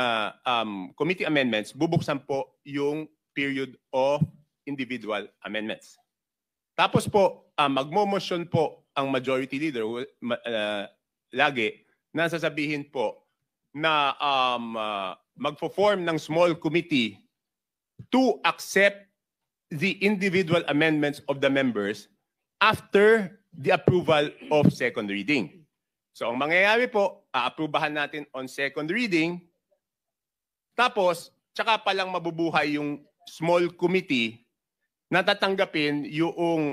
committee amendments, bubuksan po yung period of individual amendments. Tapos po, magmo-motion po ang majority leader lagi na sasabihin po na magfo-form ng small committee to accept the individual amendments of the members after the approval of second reading. So ang mangyayari po, aaprubahan natin on second reading, tapos tsaka palang mabubuhay yung small committee na tatanggapin yung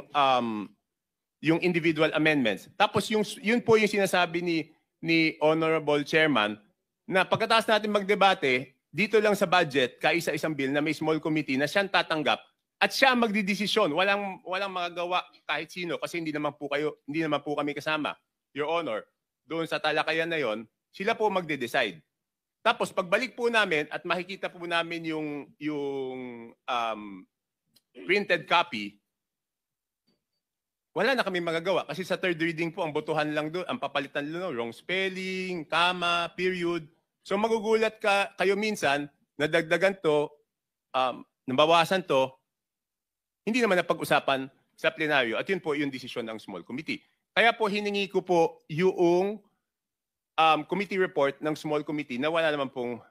individual amendments. Tapos yun po yung sinasabi ni Honorable Chairman na pagkatapos natin magdebate, dito lang sa budget, kaisa-isang bill na may small committee na siyang tatanggap at siya magdidesisyon. Walang magagawa kahit sino kasi hindi naman po kami kasama, Your Honor. Doon sa talakayan na yon, sila po magde-decide. Tapos pagbalik po namin at makikita po namin yung printed copy, wala na kami magagawa kasi sa third reading po ang botohan lang doon, ang papalitan lang, wrong spelling, comma, period. So magugulat kayo minsan na dagdagan to, nabawasan to, hindi naman napag-usapan sa plenaryo at yun po yung desisyon ng small committee. Kaya po hiningi ko po yung committee report ng small committee na wala naman pong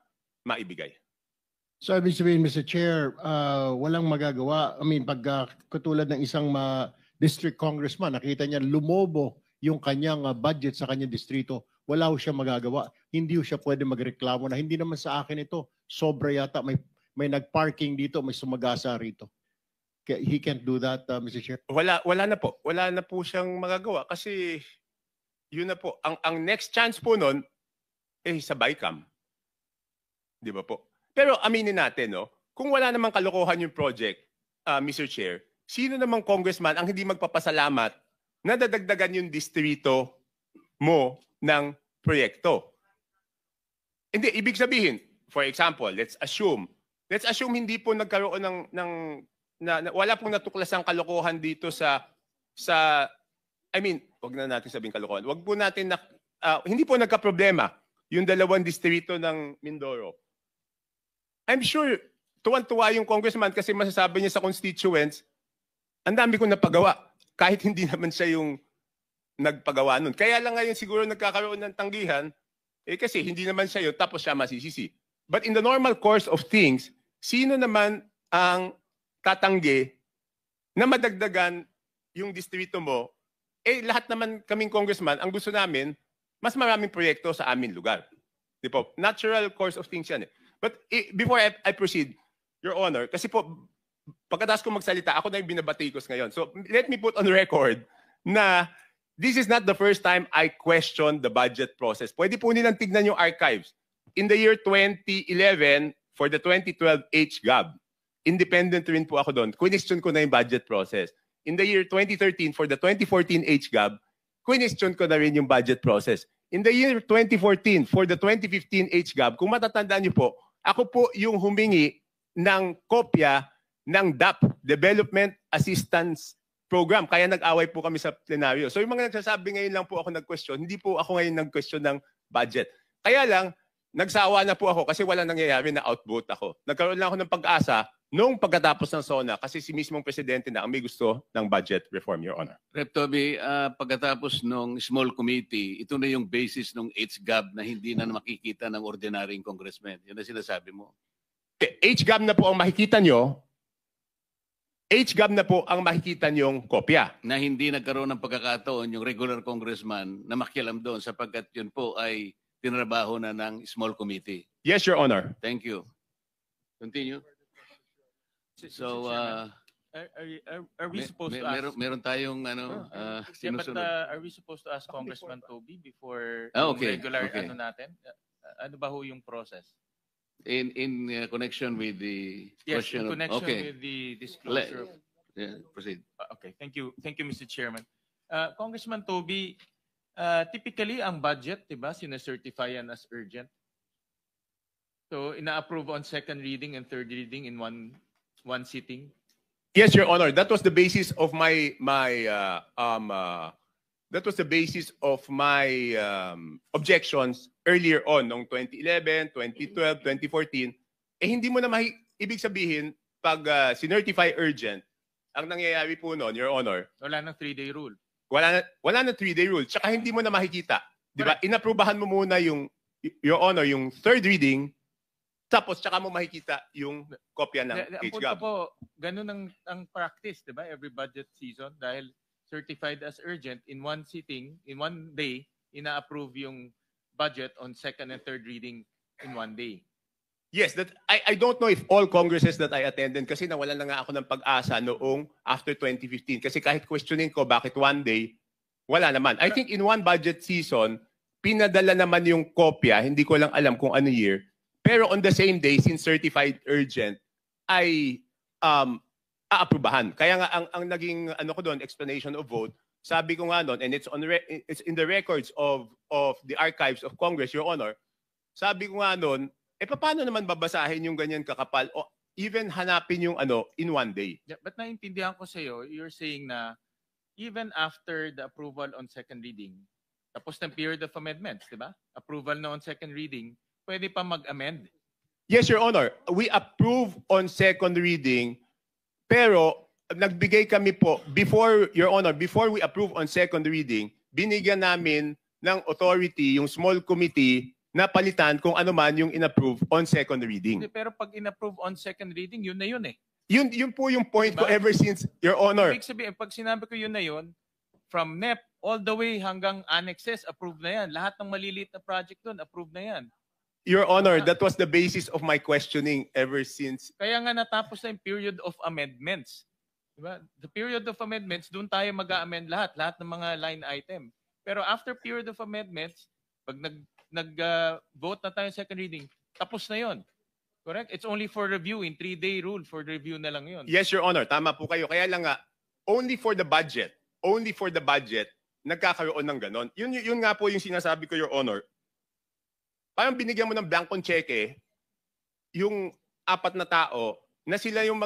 maibigay. So ibig sabihin, Mr. Chair, walang magagawa. I mean, pag katulad ng isang district congressman, nakita niya lumobo yung kanyang budget sa kanyang distrito, wala ho siya magagawa. Hindi ho siya pwede magreklamo na hindi naman sa akin ito. Sobra yata, may nagparking dito, may sumagasa rito. He can't do that, Mr. Chair? Wala na po. Wala na po siyang magagawa kasi yun na po. Ang next chance po nun, sa BICAM. Di ba po? Pero aminin natin, no? Kung wala namang kalokohan yung project, Mr. Chair, sino namang congressman ang hindi magpapasalamat na dadagdagan yung distrito mo ng proyekto? Hindi, ibig sabihin, for example, let's assume hindi po nagkaroon wala pong natuklasang kalokohan dito wag na natin sabing kalokohan. Wag po natin hindi po nagka-problema yung dalawang distrito ng Mindoro. I'm sure tuwan-tuwa yung congressman kasi masasabi niya sa constituents, ang dami kong napagawa kahit hindi naman siya yung nagpagawa nun. Kaya lang ngayon siguro nagkakaroon ng tanggihan kasi hindi naman siya yun tapos siya masisisi. But in the normal course of things, sino naman ang tatanggi na madagdagan yung distrito mo, lahat naman kaming congressman, ang gusto namin, mas maraming proyekto sa aming lugar. Di po? Natural course of things yan. But before I proceed, Your Honor, kasi po, pagkatapos ko magsalita, ako na yung binabatikos ngayon. So let me put on record na this is not the first time I questioned the budget process. Pwede po nilang tignan yung archives. In the year 2011, for the 2012 HGAB, independent rin po ako doon. Question ko na yung budget process. In the year 2013, for the 2014 HGAB, question ko na rin yung budget process. In the year 2014, for the 2015 HGAB, kung matatandaan niyo po, ako po yung humingi ng kopya ng DAP, Development Assistance Program. Kaya nag-away po kami sa plenaryo. So yung mga nagsasabi ngayon lang po ako nag-question, hindi po ako ngayon nag-question ng budget. Kaya lang, nagsawa na po ako kasi wala nangyayari na outvote ako. Nagkaroon lang ako ng pag-asa noong pagkatapos ng SONA kasi si mismong presidente na ang may gusto ng budget reform, Your Honor. Rep. Toby, pagkatapos ng small committee, ito na yung basis ng HGAB na hindi na makikita ng ordinaryong congressman. Yan ang sinasabi mo. HGAB na po ang makikita nyo. HGAB na po ang makikita nyong kopya. Na hindi nagkaroon ng pagkakataon yung regular congressman na makialam doon sapagkat yun po ay tinrabaho na ng small committee. Yes, Your Honor. Thank you. Continue. So, are we supposed to ask? Meron tayong sinusunod. But are we supposed to ask Congressman Toby before Okay, regular okay. natin? Ano ba ho yung process? In connection with the Yes, question in connection okay. with the disclosure. Yeah, proceed. Okay, thank you, Mr. Chairman. Congressman Toby, typically ang budget, diba, sinacertify yan as urgent. So ina-approve on second reading and third reading in one sitting. Yes, Your Honor. That was the basis of my objections earlier on, noong 2011, 2012, 2014. Hindi mo na ibig sabihin, pag sinertify urgent, ang nangyayari po noon, Your Honor, Wala nang 3-day rule. wala na 3-day rule. Tsaka hindi mo na makikita. Di ba? Inaprubahan mo muna yung, Your Honor, yung third reading, tapos tsaka mo makikita yung kopya ng Ang punto HGAB. po, ganun ang practice, di ba? Every budget season, dahil certified as urgent, in one sitting, in one day, ina-approve yung budget on second and third reading in one day. Yes, that I don't know if all congresses that I attended, kasi nawalan na nga ako ng pag-asa noong after 2015. Kasi kahit questioning ko bakit one day, wala naman. I think in one budget season, pinadala naman yung kopya, hindi ko lang alam kung ano year, pero on the same day, since certified urgent, ay aaprubahan. Kaya nga ang naging ano ko doon, explanation of vote, sabi ko nga doon, and it's in the records of the archives of Congress, Your Honor, sabi ko nga doon, paano naman babasahin yung ganyan kakapal o even hanapin yung ano in one day? Yeah, but naintindihan ko sa'yo, you're saying na even after the approval on second reading, tapos ng period of amendments, di ba? Approval na on second reading, pwede pa mag-amend. Yes, Your Honor. We approve on second reading, pero nagbigay kami po, before, Your Honor, before we approve on second reading, binigyan namin ng authority yung small committee na palitan kung ano man yung inapprove on second reading. Hindi, pero pag inapprove on second reading, yun na yun eh. Yun po yung point ko Diba? ever since, Your Honor. Ibig sabihin, pag sinabi ko yun na yun, from NEP all the way hanggang annexes, approve na yan. Lahat ng maliliit na project doon, approve na yan. Your Honor, that was the basis of my questioning ever since. Kaya nga natapos na yung period of amendments. Diba? The period of amendments, doon tayo mag-amend lahat ng mga line item. Pero after period of amendments, pag nag-vote na tayo second reading, tapos na yon. Correct? It's only for review, in 3-day rule, for review na lang yon. Yes, Your Honor, tama po kayo. Kaya lang nga, only for the budget, nagkakaroon ng ganon. Yun nga po yung sinasabi ko, Your Honor. Parang binigyan mo ng blankong cheque, yung 4 na tao, na sila yung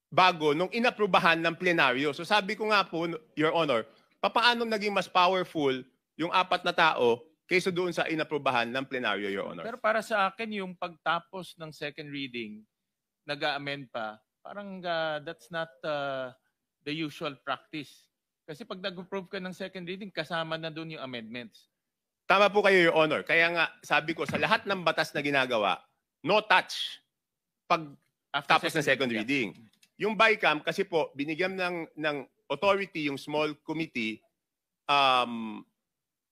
bago nung inaprubahan ng plenaryo. So sabi ko nga po, Your Honor, paano naging mas powerful yung 4 na tao kaysa doon sa inaprubahan ng plenaryo, Your Honor? Pero para sa akin, yung pagtapos ng second reading, nag-amend pa, parang that's not the usual practice. Kasi pag nag-approve ka ng second reading, kasama na doon yung amendments. Tama po kayo, Your Honor. Kaya nga, sabi ko, sa lahat ng batas na ginagawa, no touch pag tapos ng second reading. Yung BICAM, kasi po, binigyan ng authority yung small committee,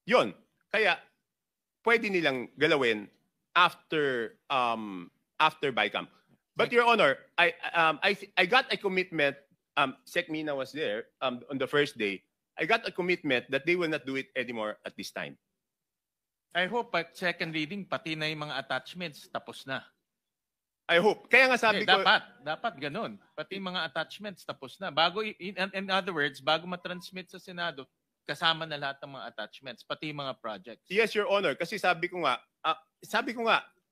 yun. Kaya, pwede nilang galawin after BICAM. But, Your Honor, I got a commitment, Sec Mina was there on the first day, I got a commitment that they will not do it anymore at this time. I hope at second reading, pati na yung mga attachments, tapos na. I hope. Kaya nga sabi ko... Dapat ganun. Pati mga attachments, tapos na. Bago, in other words, bago matransmit sa Senado, kasama na lahat ng mga attachments, pati mga projects. Yes, Your Honor. Kasi sabi ko nga,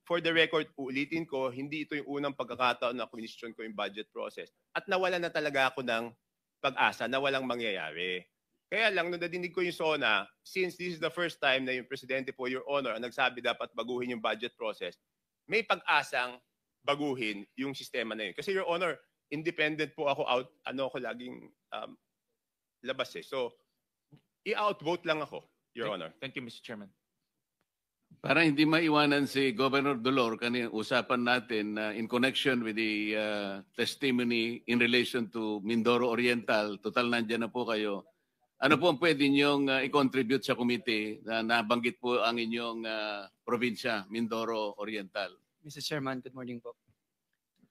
for the record, ulitin ko, hindi ito yung unang pagkakataon na question ko yung budget process. At nawala na talaga ako ng pag-asa na walang mangyayari. Kaya lang, nung nadinig ko yung SONA, since this is the first time na yung Presidente po, Your Honor, ang nagsabi dapat baguhin yung budget process, may pag-asang baguhin yung sistema na yun. Kasi, Your Honor, independent po ako ako laging labas eh. So, i-outvote lang ako, Your Honor. Thank you, Mr. Chairman. Para hindi maiwanan si Governor Dolor, kanina usapan natin in connection with the testimony in relation to Mindoro Oriental, total nandyan na po kayo. Ano po ang pwede niyong i-contribute sa committee na nabanggit po ang inyong probinsya, Mindoro Oriental? Mr. Chairman, good morning po.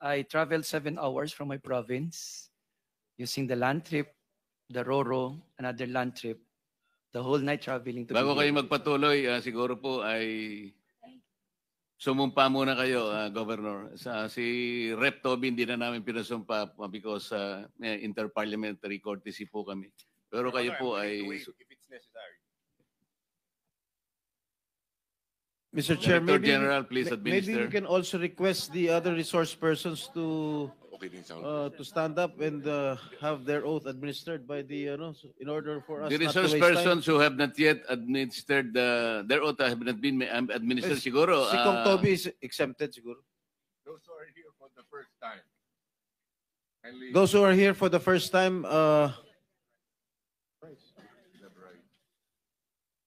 I traveled 7 hours from my province using the land trip, the Roro, another land trip, the whole night traveling to Bago kayo Mindoro. magpatuloy, siguro po ay sumumpa muna kayo, Governor. Si Rep. Toby hindi na namin pinasumpa because interparliamentary courtesy po kami. Pero kayo po ay... If it's necessary. Mr. Chair, Director maybe, General, please maybe administer. we can also request the other resource persons to stand up and have their oath administered by the in order for us The not to resource waste time. persons who have not yet administered their oath have not been administered siguro. Si Kong Toby is exempted siguro. Those who are here for the first time. Kindly- Those who are here for the first time, where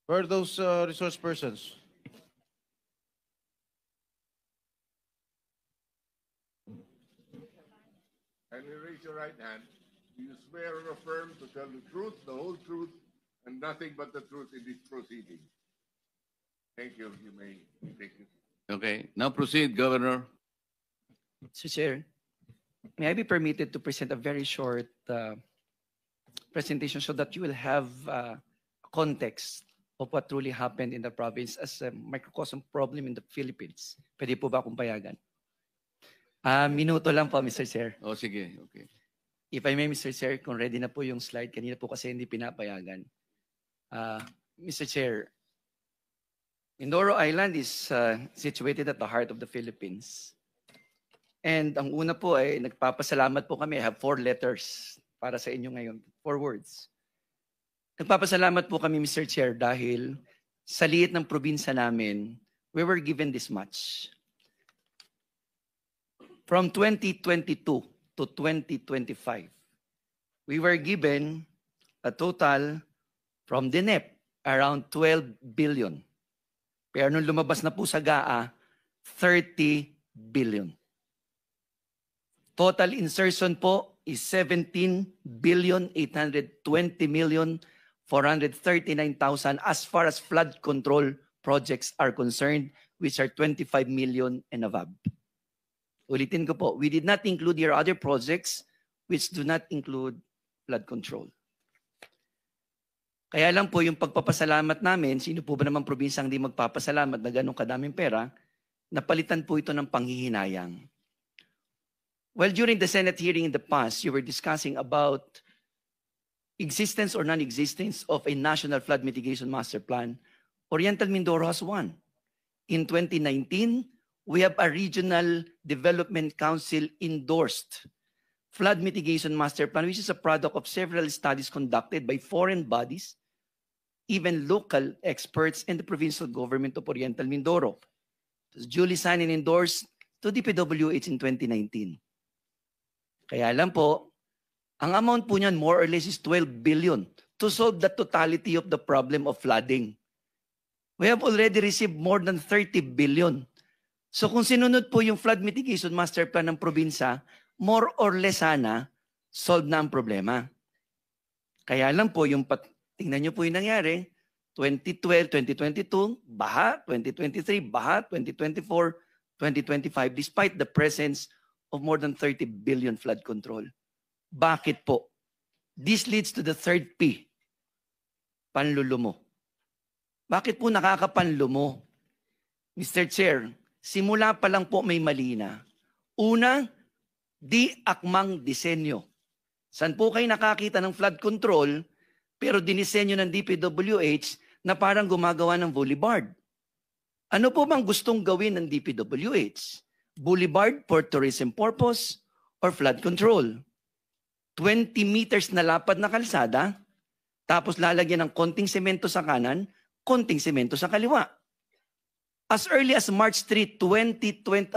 are those resource persons? Kindly raise your right hand. Do you swear or affirm to tell the truth, the whole truth, and nothing but the truth in this proceeding? Thank you. You may take it. Okay, now proceed, Governor. Mr. Chair, may I be permitted to present a very short presentation so that you will have a context of what truly happened in the province as a microcosm problem in the Philippines? Pwede po ba akong payagan? Minuto lang po, Mr. Chair. Oh, sige. Okay. If I may, Mr. Chair, kung ready na po yung slide, kanina po kasi hindi pinapayagan. Mr. Chair, Mindoro Island is situated at the heart of the Philippines. And ang una po ay nagpapasalamat po kami. I have 4 letters para sa inyo ngayon. 4 words. Nagpapasalamat po kami, Mr. Chair, dahil sa liit ng probinsya namin, we were given this much. From 2022 to 2025, we were given a total from the NEP around 12 billion. Pero nung lumabas na po sa GAA, 30 billion. Total insertion po is 17,820,439,000 as far as flood control projects are concerned, which are 25 million and above. Ulitin ko po, we did not include your other projects which do not include flood control. Kaya lang po yung pagpapasalamat namin, sino po ba naman probinsyang hindi magpapasalamat na ganun kadaming pera, napalitan po ito ng panghihinayang. Well, during the Senate hearing in the past, you were discussing about existence or non-existence of a national flood mitigation master plan. Oriental Mindoro has one. In 2019, we have a regional development council endorsed flood mitigation master plan, which is a product of several studies conducted by foreign bodies, even local experts and the provincial government of Oriental Mindoro. It was duly signed and endorsed to DPWH in 2019. Kaya lang po, ang amount po niyan more or less is 12 billion to solve the totality of the problem of flooding. We have already received more than 30 billion. So kung sinunod po yung flood mitigation master plan ng probinsya, more or less sana, solve na ang problema. Kaya lang po, tingnan nyo po yung nangyari, 2012, 2022, baha, 2023, baha, 2024, 2025, despite the presence of more than 30 billion flood control. Bakit po? This leads to the third P, panlulumo. Bakit po nakakapanlumo? Mr. Chair, simula pa lang po may mali na. Una, di akmang disenyo. San po kayo nakakita ng flood control, pero dinisenyo ng DPWH na parang gumagawa ng boulevard? Ano po bang gustong gawin ng DPWH? Boulevard for tourism purpose or flood control? 20 meters na lapad na kalsada, tapos lalagyan ng konting semento sa kanan, konting semento sa kaliwa. As early as March 6, 2023,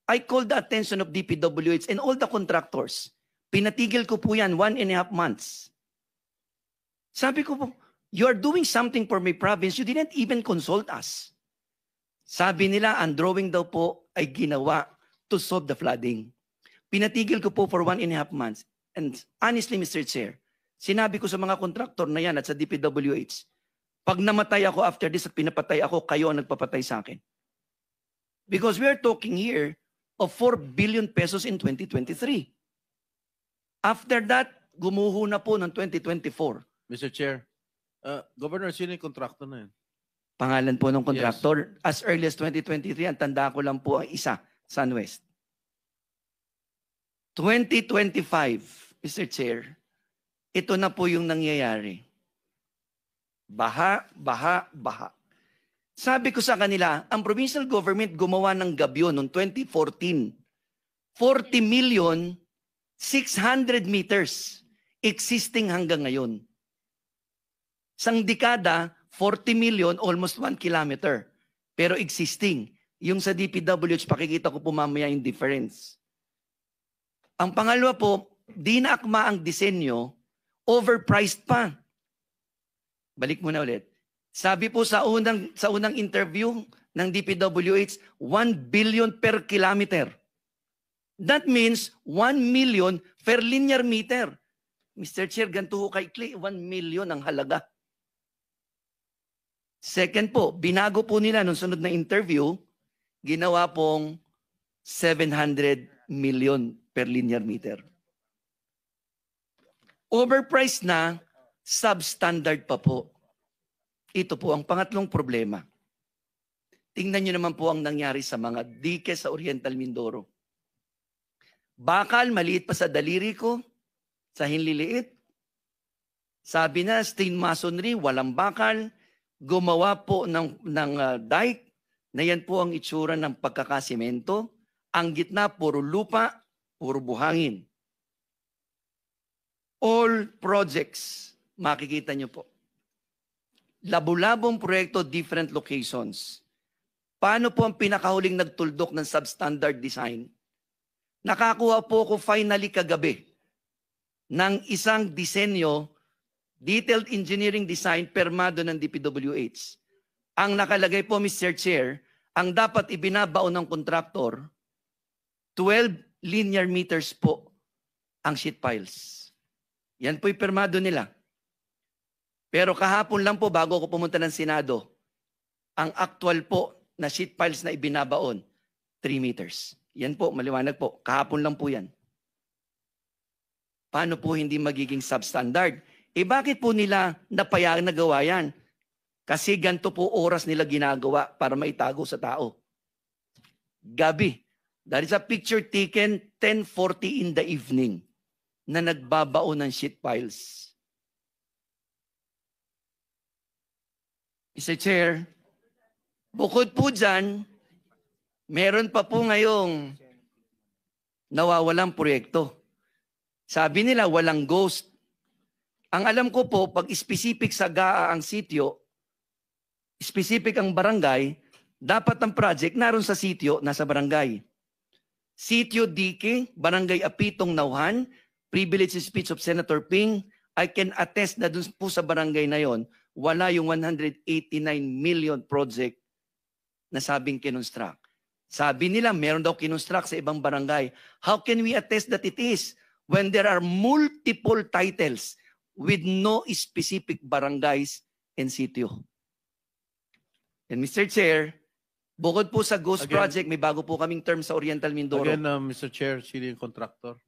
I called the attention of DPWH and all the contractors. Pinatigil ko po yan 1.5 months. Sabi ko po, you are doing something for my province, you didn't even consult us. Sabi nila, ang drawing daw po ay ginawa to solve the flooding. Pinatigil ko po for 1.5 months. And honestly, Mr. Chair, sinabi ko sa mga kontraktor na yan at sa DPWH, pag namatay ako after this at pinapatay ako, kayo ang nagpapatay sa akin. Because we are talking here of 4 billion pesos in 2023. After that, gumuho na po ng 2024. Mr. Chair, Governor, sino yung contractor na yan? Pangalan po ng contractor. Yes. As early as 2023, ang tanda ko lang po ang isa, SunWest. 2025, Mr. Chair, ito na po yung nangyayari. Baha, baha, baha. Sabi ko sa kanila, ang provincial government gumawa ng gabyo noong 2014. 40 million, 600 meters existing hanggang ngayon. Sang dekada, 40 million, almost 1 kilometer. Pero existing. Yung sa DPWH, pakikita ko po mamaya yung difference. Ang pangalawa po, di na akma ang disenyo, overpriced pa. Balik muna ulit. Sabi po sa unang interview ng DPWH, 1 billion per kilometer. That means 1 million per linear meter. Mr. Chair, ganito ho kaikli, 1 million ang halaga. Second po, binago po nila nung sunod na interview, ginawa pong 700 million per linear meter. Overpriced na, substandard pa po. Ito po ang pangatlong problema. Tingnan nyo naman po ang nangyari sa mga dike sa Oriental Mindoro. Bakal, maliit pa sa daliri ko, sa hinliliit. Sabi na, stain masonry, walang bakal. Gumawa po ng dike, na yan po ang itsura ng pagkakasimento. Ang gitna, puro lupa, puro buhangin. All projects, makikita nyo po. Labu-labong proyekto, different locations. Paano po ang pinakahuling nagtuldok ng substandard design? Nakakuha po ako finally kagabi ng isang disenyo, detailed engineering design, permado ng DPWH. Ang nakalagay po, Mr. Chair, ang dapat ibinabaon ng kontraktor, 12 linear meters po ang sheet piles. Yan po'y permado nila. Pero kahapon lang po, bago ako pumunta ng Senado, ang actual po na sheet piles na ibinabaon, 3 meters. Yan po, maliwanag po. Kahapon lang po yan. Paano po hindi magiging substandard? Bakit po nila napayagan na gawa yan? Kasi ganito po oras nila ginagawa para maitago sa tao. Gabi. That is a picture taken 10:40 in the evening na nagbabaon ng sheet piles. Mr. Chair, bukod po dyan, meron pa po ngayong nawawalang proyekto. Sabi nila walang ghost. Ang alam ko po, pag specific sa GAA ang sitio, specific ang barangay, dapat ang project naroon sa sitio, nasa barangay. Sitio Dike, Barangay Apitong Nauhan, privilege speech of Senator Ping, I can attest na dun po sa barangay na yon, wala yung 189 million project na sabing kinonstruct. Sabi nila, meron daw kinonstruct sa ibang barangay. How can we attest that it is when there are multiple titles with no specific barangays and sitio? And Mr. Chair, bukod po sa Ghost Project, may bago po kaming term sa Oriental Mindoro. Again, Mr. Chair, sino yung contractor?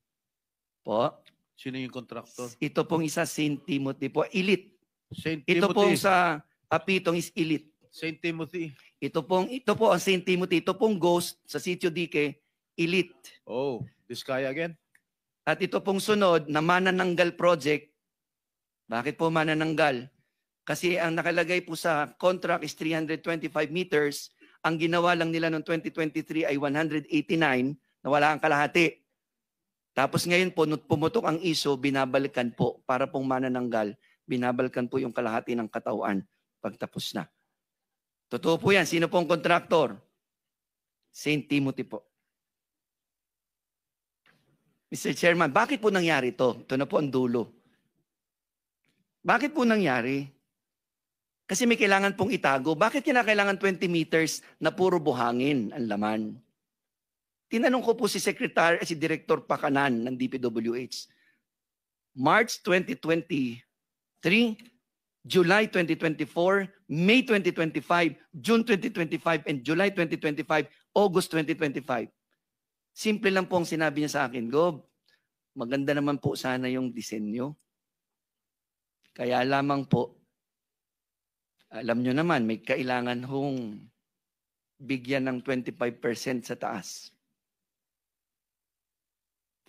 Po? Sino yung contractor? Ito pong isa, St. Timothy po. Elite. St. Ito Timothy. pong sa Apitong is Elite. St. Timothy. Ito po ang St. Timothy. Ito pong Ghost sa Sitio Dike, Elite. Oh, this guy again? At ito pong sunod na Manananggal Project. Bakit po Manananggal? Kasi ang nakalagay po sa contract is 325 meters. Ang ginawa lang nila noong 2023 ay 189 na wala ang kalahati. Tapos ngayon po, pumutok ang ISO, binabalikan po para pong manananggal, binabalikan po yung kalahati ng katawan pagtapos na. Totoo po yan. Sino pong kontraktor? St. Timothy po. Mr. Chairman, bakit po nangyari ito? Ito na po ang dulo. Bakit po nangyari? Kasi may kailangan pong itago. Bakit kinakailangan 20 meters na puro buhangin ang laman? Tinanong ko po si Director Pakanan ng DPWH. March 2023, July 2024, May 2025, June 2025, and July 2025, August 2025. Simple lang po ang sinabi niya sa akin, Gob, maganda naman po sana yung disenyo. Kaya lamang po, alam nyo naman, may kailangan hong bigyan ng 25% sa taas.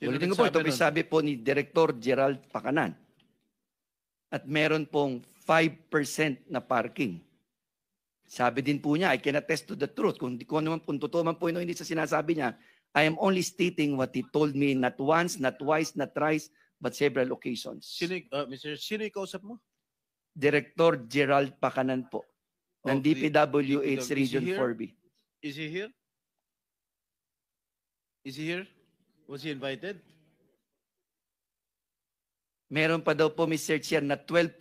Ulitin ko po, ito sabi po ni Director Gerald Pakanan. At meron pong 5% na parking. Sabi din po niya, I can attest to the truth. Kung naman po, totoo man po yun, hindi sa sinasabi niya, I am only stating what he told me not once, not twice, not thrice, but several occasions. Sino yung kausap mo? Director Gerald Pacanan po, ng Of the DPWH DPWH. Region Is he here? 4B. Is he here? Is he here? Was he invited? Meron pa daw po, Mr. Chair, na 12%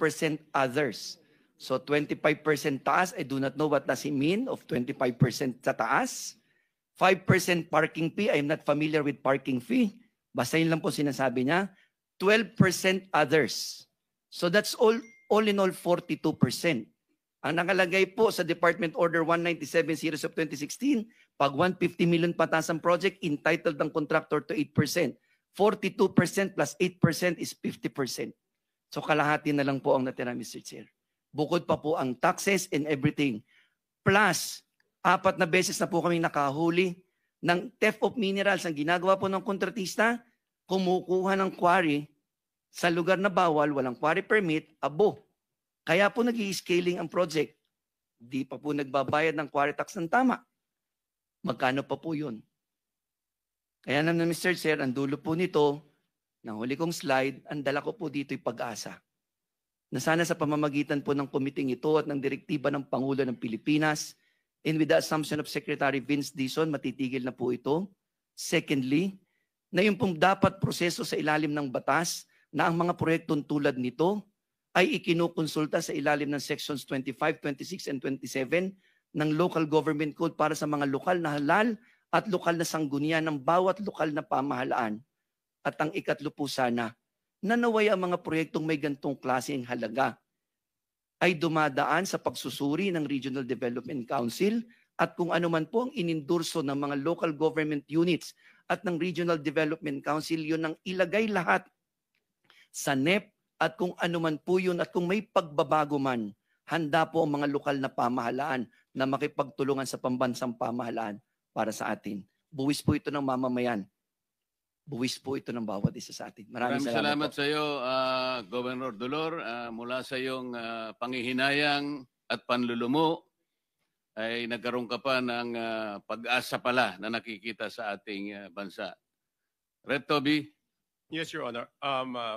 others. So 25% taas, I do not know what does he mean of 25% sa taas. 5% parking fee, I am not familiar with parking fee. Basta yun lang po sinasabi niya. 12% others. So that's all in all 42%. Ang nakalagay po sa Department Order 197 series of 2016, pag 150 million pataas ang project, entitled ang contractor to 8%. 42% plus 8% is 50%. So kalahati na lang po ang natira, Mr. Chair. Bukod pa po ang taxes and everything. Plus, 4 na beses na po kami nakahuli ng theft of minerals. Ang ginagawa po ng kontratista, kumukuha ng quarry sa lugar na bawal, walang quarry permit, abo. Kaya po nag-i-scaling ang project. Di pa po nagbabayad ng quarry tax ng tama. Magkano pa po yun? Kaya naman, Mr. Chair, ang dulo po nito, ng huli kong slide, ang dala ko po dito ay pag-asa. Na sana sa pamamagitan po ng komiting ito at ng direktiba ng Pangulo ng Pilipinas, and with the assumption of Secretary Vince Dizon, matitigil na po ito. Secondly, na yung pong dapat proseso sa ilalim ng batas na ang mga proyektong tulad nito ay ikinukonsulta sa ilalim ng Sections 25, 26, and 27 ng Local Government Code para sa mga lokal na halal at lokal na sanggunian ng bawat lokal na pamahalaan. At ang ikatlo po sana, na naway ang mga proyektong may gantong klaseng halaga ay dumadaan sa pagsusuri ng Regional Development Council at kung ano man po ang inindurso ng mga local government units at ng Regional Development Council, yun ang ilagay lahat sa NEP at kung ano man po yun at kung may pagbabago man, handa po ang mga lokal na pamahalaan na makipagtulungan sa pambansang pamahalaan para sa atin. Buwis po ito ng mamamayan. Buwis po ito ng bawat isa sa atin. Maraming salamat sa iyo, Governor Dolor. Mula sa iyong pangihinayang at panlulumo, ay nagkaroon ka pa ng pag-asa pala na nakikita sa ating bansa. Rep. Toby? Yes, Your Honor.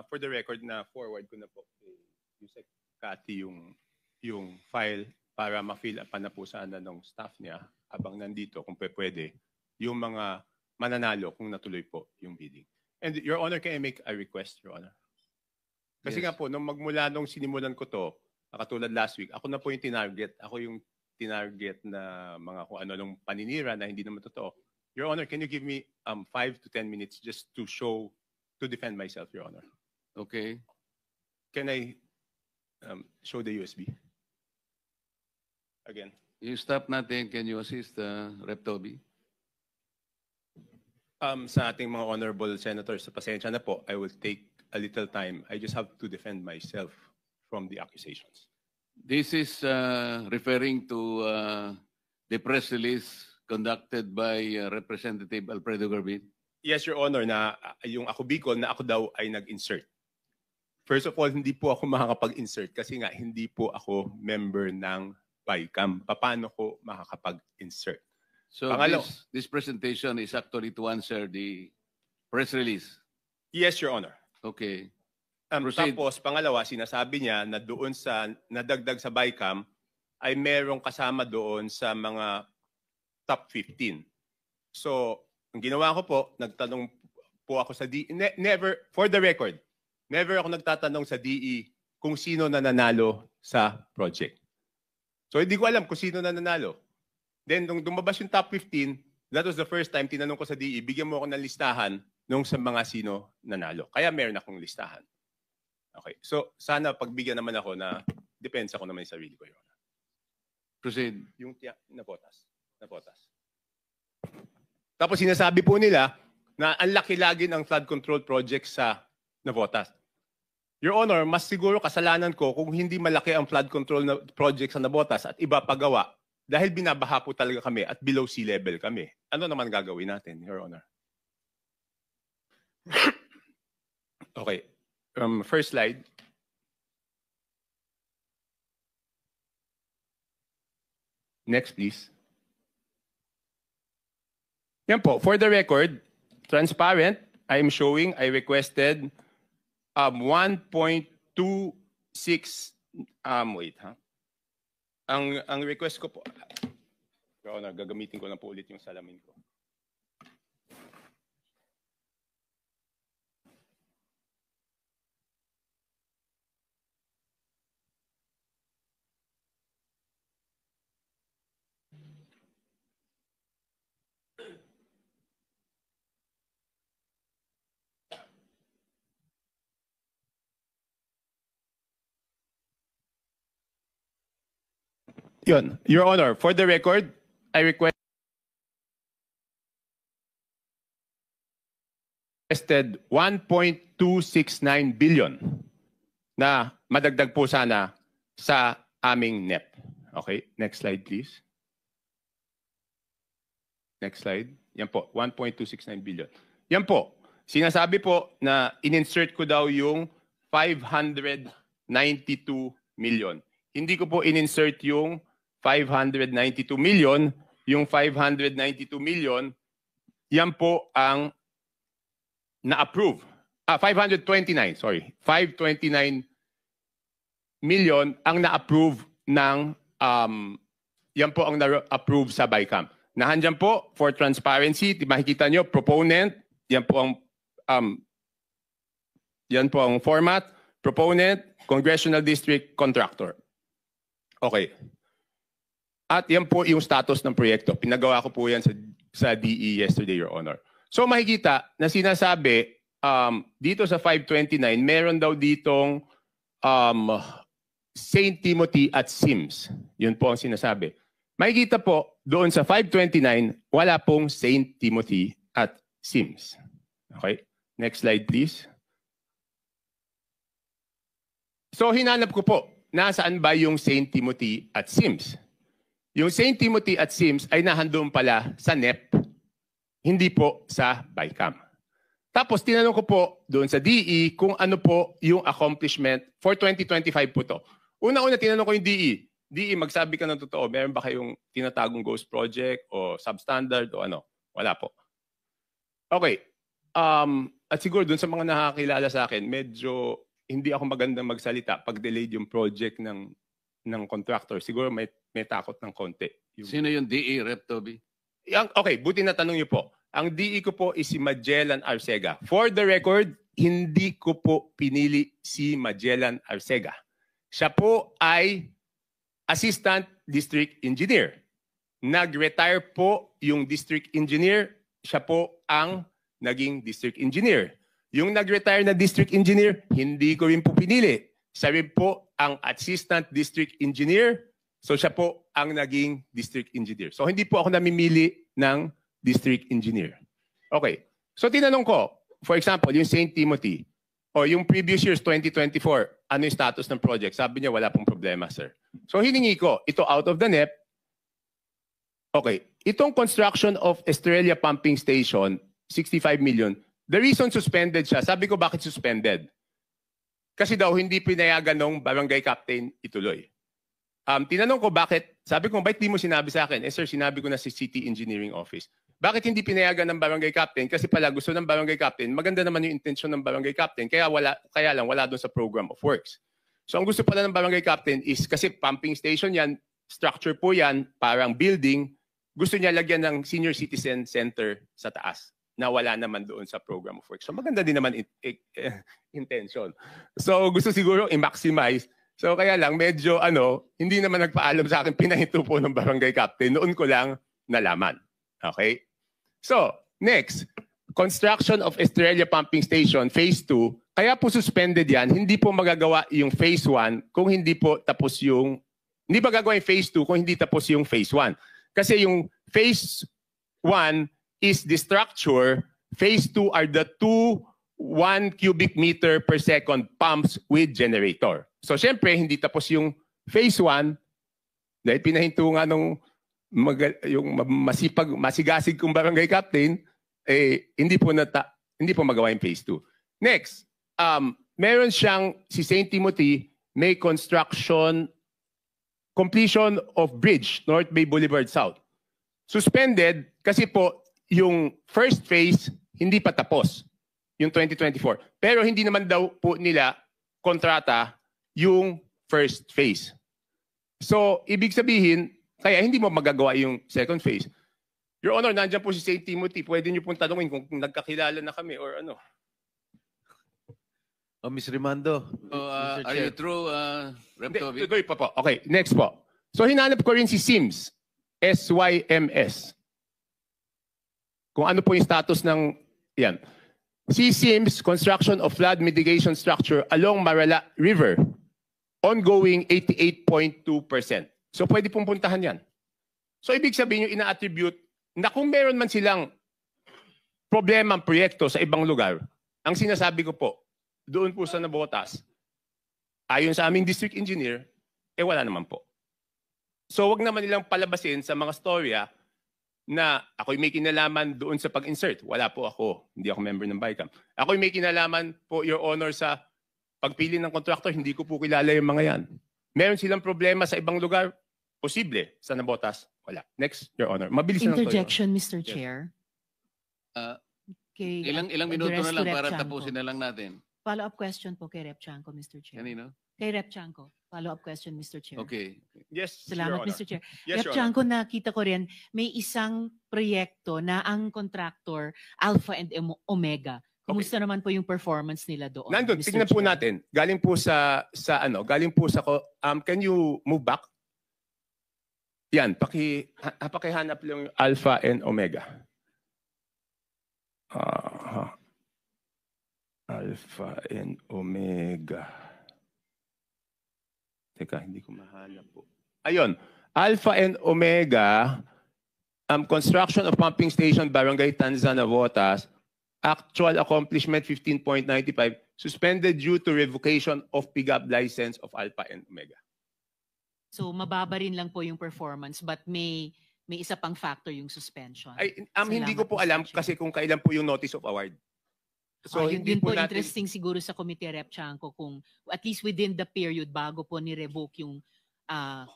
For the record, na forward ko na po kay Cathy yung file para ma-fill up na po sana ng staff niya habang nandito kung pwede yung mga mananalo kung natuloy po yung bidding. And Your Honor, can I make a request, Your Honor? Kasi Yes. nga po, nung sinimulan ko to, katulad last week, ako na po yung tinarget. Ako yung tinarget na mga kung ano nung paninira na hindi naman totoo. Your Honor, can you give me 5 to 10 minutes just to defend myself, Your Honor? Okay. Can I show the USB? Again. You stop natin. Can you assist Rep. Toby? Sa ating mga honorable senators, pasensya na po, I will take a little time. I just have to defend myself from the accusations. This is referring to the press release conducted by Representative Alfredo Garbin. Yes, Your Honor, na yung ako Bicol na ako daw ay nag-insert. First of all, hindi po ako makakapag-insert kasi nga hindi po ako member ng BICAM. Paano ko makakapag-insert? So this presentation is actually to answer the press release. Yes, Your Honor. Okay. Proceed. Tapos, pangalawa, sinasabi niya na doon sa nadagdag sa BICAM ay merong kasama doon sa mga top 15. So, ang ginawa ko po, nagtanong po ako sa DE. Never, for the record, never ako nagtatanong sa DE kung sino na nanalo sa project. So, hindi ko alam kung sino na nanalo. Then, nung dumabas yung top 15, that was the first time tinanong ko sa DE, bigyan mo ako ng listahan nung sa mga sino nanalo. Kaya meron akong listahan. Okay. So, sana pagbigyan naman ako na depensa ko naman yung sarili ko, Your Honor. Proceed. Yung napotas. Tapos sinasabi po nila na ang laki lagi ng flood control project sa Navotas. Your Honor, mas siguro kasalanan ko kung hindi malaki ang flood control na project sa Navotas at iba pagawa dahil binabaha po talaga kami at below sea level kami. Ano naman gagawin natin, Your Honor? Okay. First slide. Next, please. Yan po, for the record, transparent, I'm showing I requested 1.26 wait ha. Ang request ko po, gagamitin ko na po ulit yung salamin ko. Yun, Your Honor, for the record, I requested 1.269 billion na madagdag po sana sa aming NEP. Okay, next slide please. Next slide. Yan po, 1.269 billion. Yan po, sinasabi po na in-insert ko daw yung 592 million. Hindi ko po in-insert yung 592 million. Yung 592 million, yan po ang na-approve. 529, sorry. 529 million ang na-approve ng, yan po ang na-approve sa BICAM. Nahandyan po, for transparency, makikita nyo, proponent, yan po ang format, proponent, congressional district, contractor. Okay. At yan po yung status ng proyekto. Pinagawa ko po yan sa DE yesterday, Your Honor. So makikita na sinasabi, dito sa 529, meron daw ditong St. Timothy at Sims. Yun po ang sinasabi. Makikita po, doon sa 529, wala pong St. Timothy at Sims. Okay? Next slide, please. So hinanap ko po, nasaan ba yung St. Timothy at Sims? Yung St. Timothy at Sims ay nahandoon pala sa NEP, hindi po sa BICAM. Tapos tinanong ko po doon sa DE kung ano po yung accomplishment for 2025 po to. Una-una tinanong ko yung DE. DE, magsabi ka ng totoo, meron ba kayong tinatagong ghost project o substandard o ano? Wala po. Okay. At siguro doon sa mga nakakilala sa akin, medyo hindi ako magandang magsalita pag delayed yung project ng contractor. Siguro may takot ng konti. Sino yung DE, Rep. Toby? Okay, buti na tanong niyo po. Ang DE ko po is si Magellan Arcega. For the record, hindi ko po pinili si Magellan Arcega. Siya po ay Assistant District Engineer. Nag-retire po yung District Engineer. Siya po ang naging District Engineer. Yung nag-retire na District Engineer, hindi ko rin po pinili. Siya rin po ang Assistant District Engineer. So siya po ang naging District Engineer. So hindi po ako namimili ng District Engineer. Okay. So tinanong ko, for example, yung St. Timothy o yung previous years, 2024, ano yung status ng project? Sabi niya, wala pong problema, sir. So hiningi ko, ito out of the NEP. Okay. Itong construction of Estrella Pumping Station, 65 million. The reason suspended siya, sabi ko bakit suspended? Kasi daw hindi pinayagan ng barangay captain ituloy. Tinanong ko bakit, sabi ko, bakit di mo sinabi sa akin? Sir, sinabi ko na si City Engineering Office. Bakit hindi pinayagan ng barangay captain? Kasi pala gusto ng barangay captain, maganda naman yung intensyon ng barangay captain, kaya lang wala doon sa program of works. So ang gusto pala ng barangay captain is, kasi pumping station yan, structure po yan, parang building, gusto niya lagyan ng senior citizen center sa taas na wala naman doon sa program of works. So maganda din naman intention. So gusto siguro i-maximize. So kaya lang medyo hindi naman nagpaalam sa akin, pinahinto po ng barangay captain. Noon ko lang nalaman. Okay? So, next, construction of Estrella Pumping Station, Phase 2. Kaya po suspended yan, hindi po magagawa yung Phase 1 kung hindi po tapos hindi magagawa yung Phase 2 kung hindi tapos yung Phase 1. Kasi yung Phase 1 is the structure, Phase 2 are the 1 cubic meter per second pumps with generator. So, syempre, hindi tapos yung Phase 1 dahil pinahinto nga nung yung masigasig kong barangay captain, hindi po magawa yung Phase 2. Next, meron siyang, si St. Timothy, may construction completion of bridge, North Bay Boulevard South. Suspended kasi po yung first phase hindi pa tapos, yung 2024. Pero hindi naman daw po nila kontrata yung first phase. So, ibig sabihin, kaya hindi mo magagawa yung second phase. Your Honor, nandiyan po si St. Timothy. Pwede niyo pong tanungin kung nagkakilala na kami or ano. Oh, Ms. Rimando. Are you through, Rep. Toby? Tuloy pa po. Okay, next po. So, hinanap ko rin si Sims. SYMS. Kung ano po yung status ng, yan. Si Sims, construction of flood mitigation structure along Marala River. Ongoing 88.2%. So, pwede pong puntahan yan. So, ibig sabihin yung ina-attribute na kung meron man silang problema ang proyekto sa ibang lugar, ang sinasabi ko po, doon po sa Navotas, ayon sa aming district engineer, wala naman po. So wag naman nilang palabasin sa mga storya na ako'y may kinalaman doon sa pag-insert. Wala po ako. Hindi ako member ng BICAM. Ako'y may kinalaman po, Your Honor, sa pagpili ng contractor. Hindi ko po kilala yung mga yan. Meron silang problema sa ibang lugar? Posible. Sa Navotas? Wala. Next, Your Honor. Mabilis na lang to, Your Honor. Interjection, Mr. Chair. Okay, Ilang minuto na lang para tapusin na lang natin. Follow-up question po kay Rep. Chanco, Mr. Chair. Kanino? Kay Rep. Chanco. Follow-up question, Mr. Chair. Okay. Yes, Salamat, Your Honor. Mr. Chair. Yes, Rep. Your Honor. Chanco, nakita ko rin, may isang proyekto na ang contractor, Alpha and Omega. Kumusta naman po yung performance nila doon? Nandun, Mr. tingnan po Chair? natin. Galing po galing po sa, can you move back? Yan, pakihanap lang yung Alpha and Omega. Alpha and Omega. Teka, hindi ko mahanap po. Ayun, Alpha and Omega, construction of pumping station, Barangay Tanza, Navotas, actual accomplishment 15.95, suspended due to revocation of PIGAP license of Alpha and Omega. So mababa rin lang po yung performance but may isa pang factor yung suspension. Hindi ko po Salamat, Mr. alam Chair. kasi kung kailan po yung notice of award. So yun, hindi yun po po natin interesting siguro sa Committee Rep. Chanco kung at least within the period bago po ni-revoke yung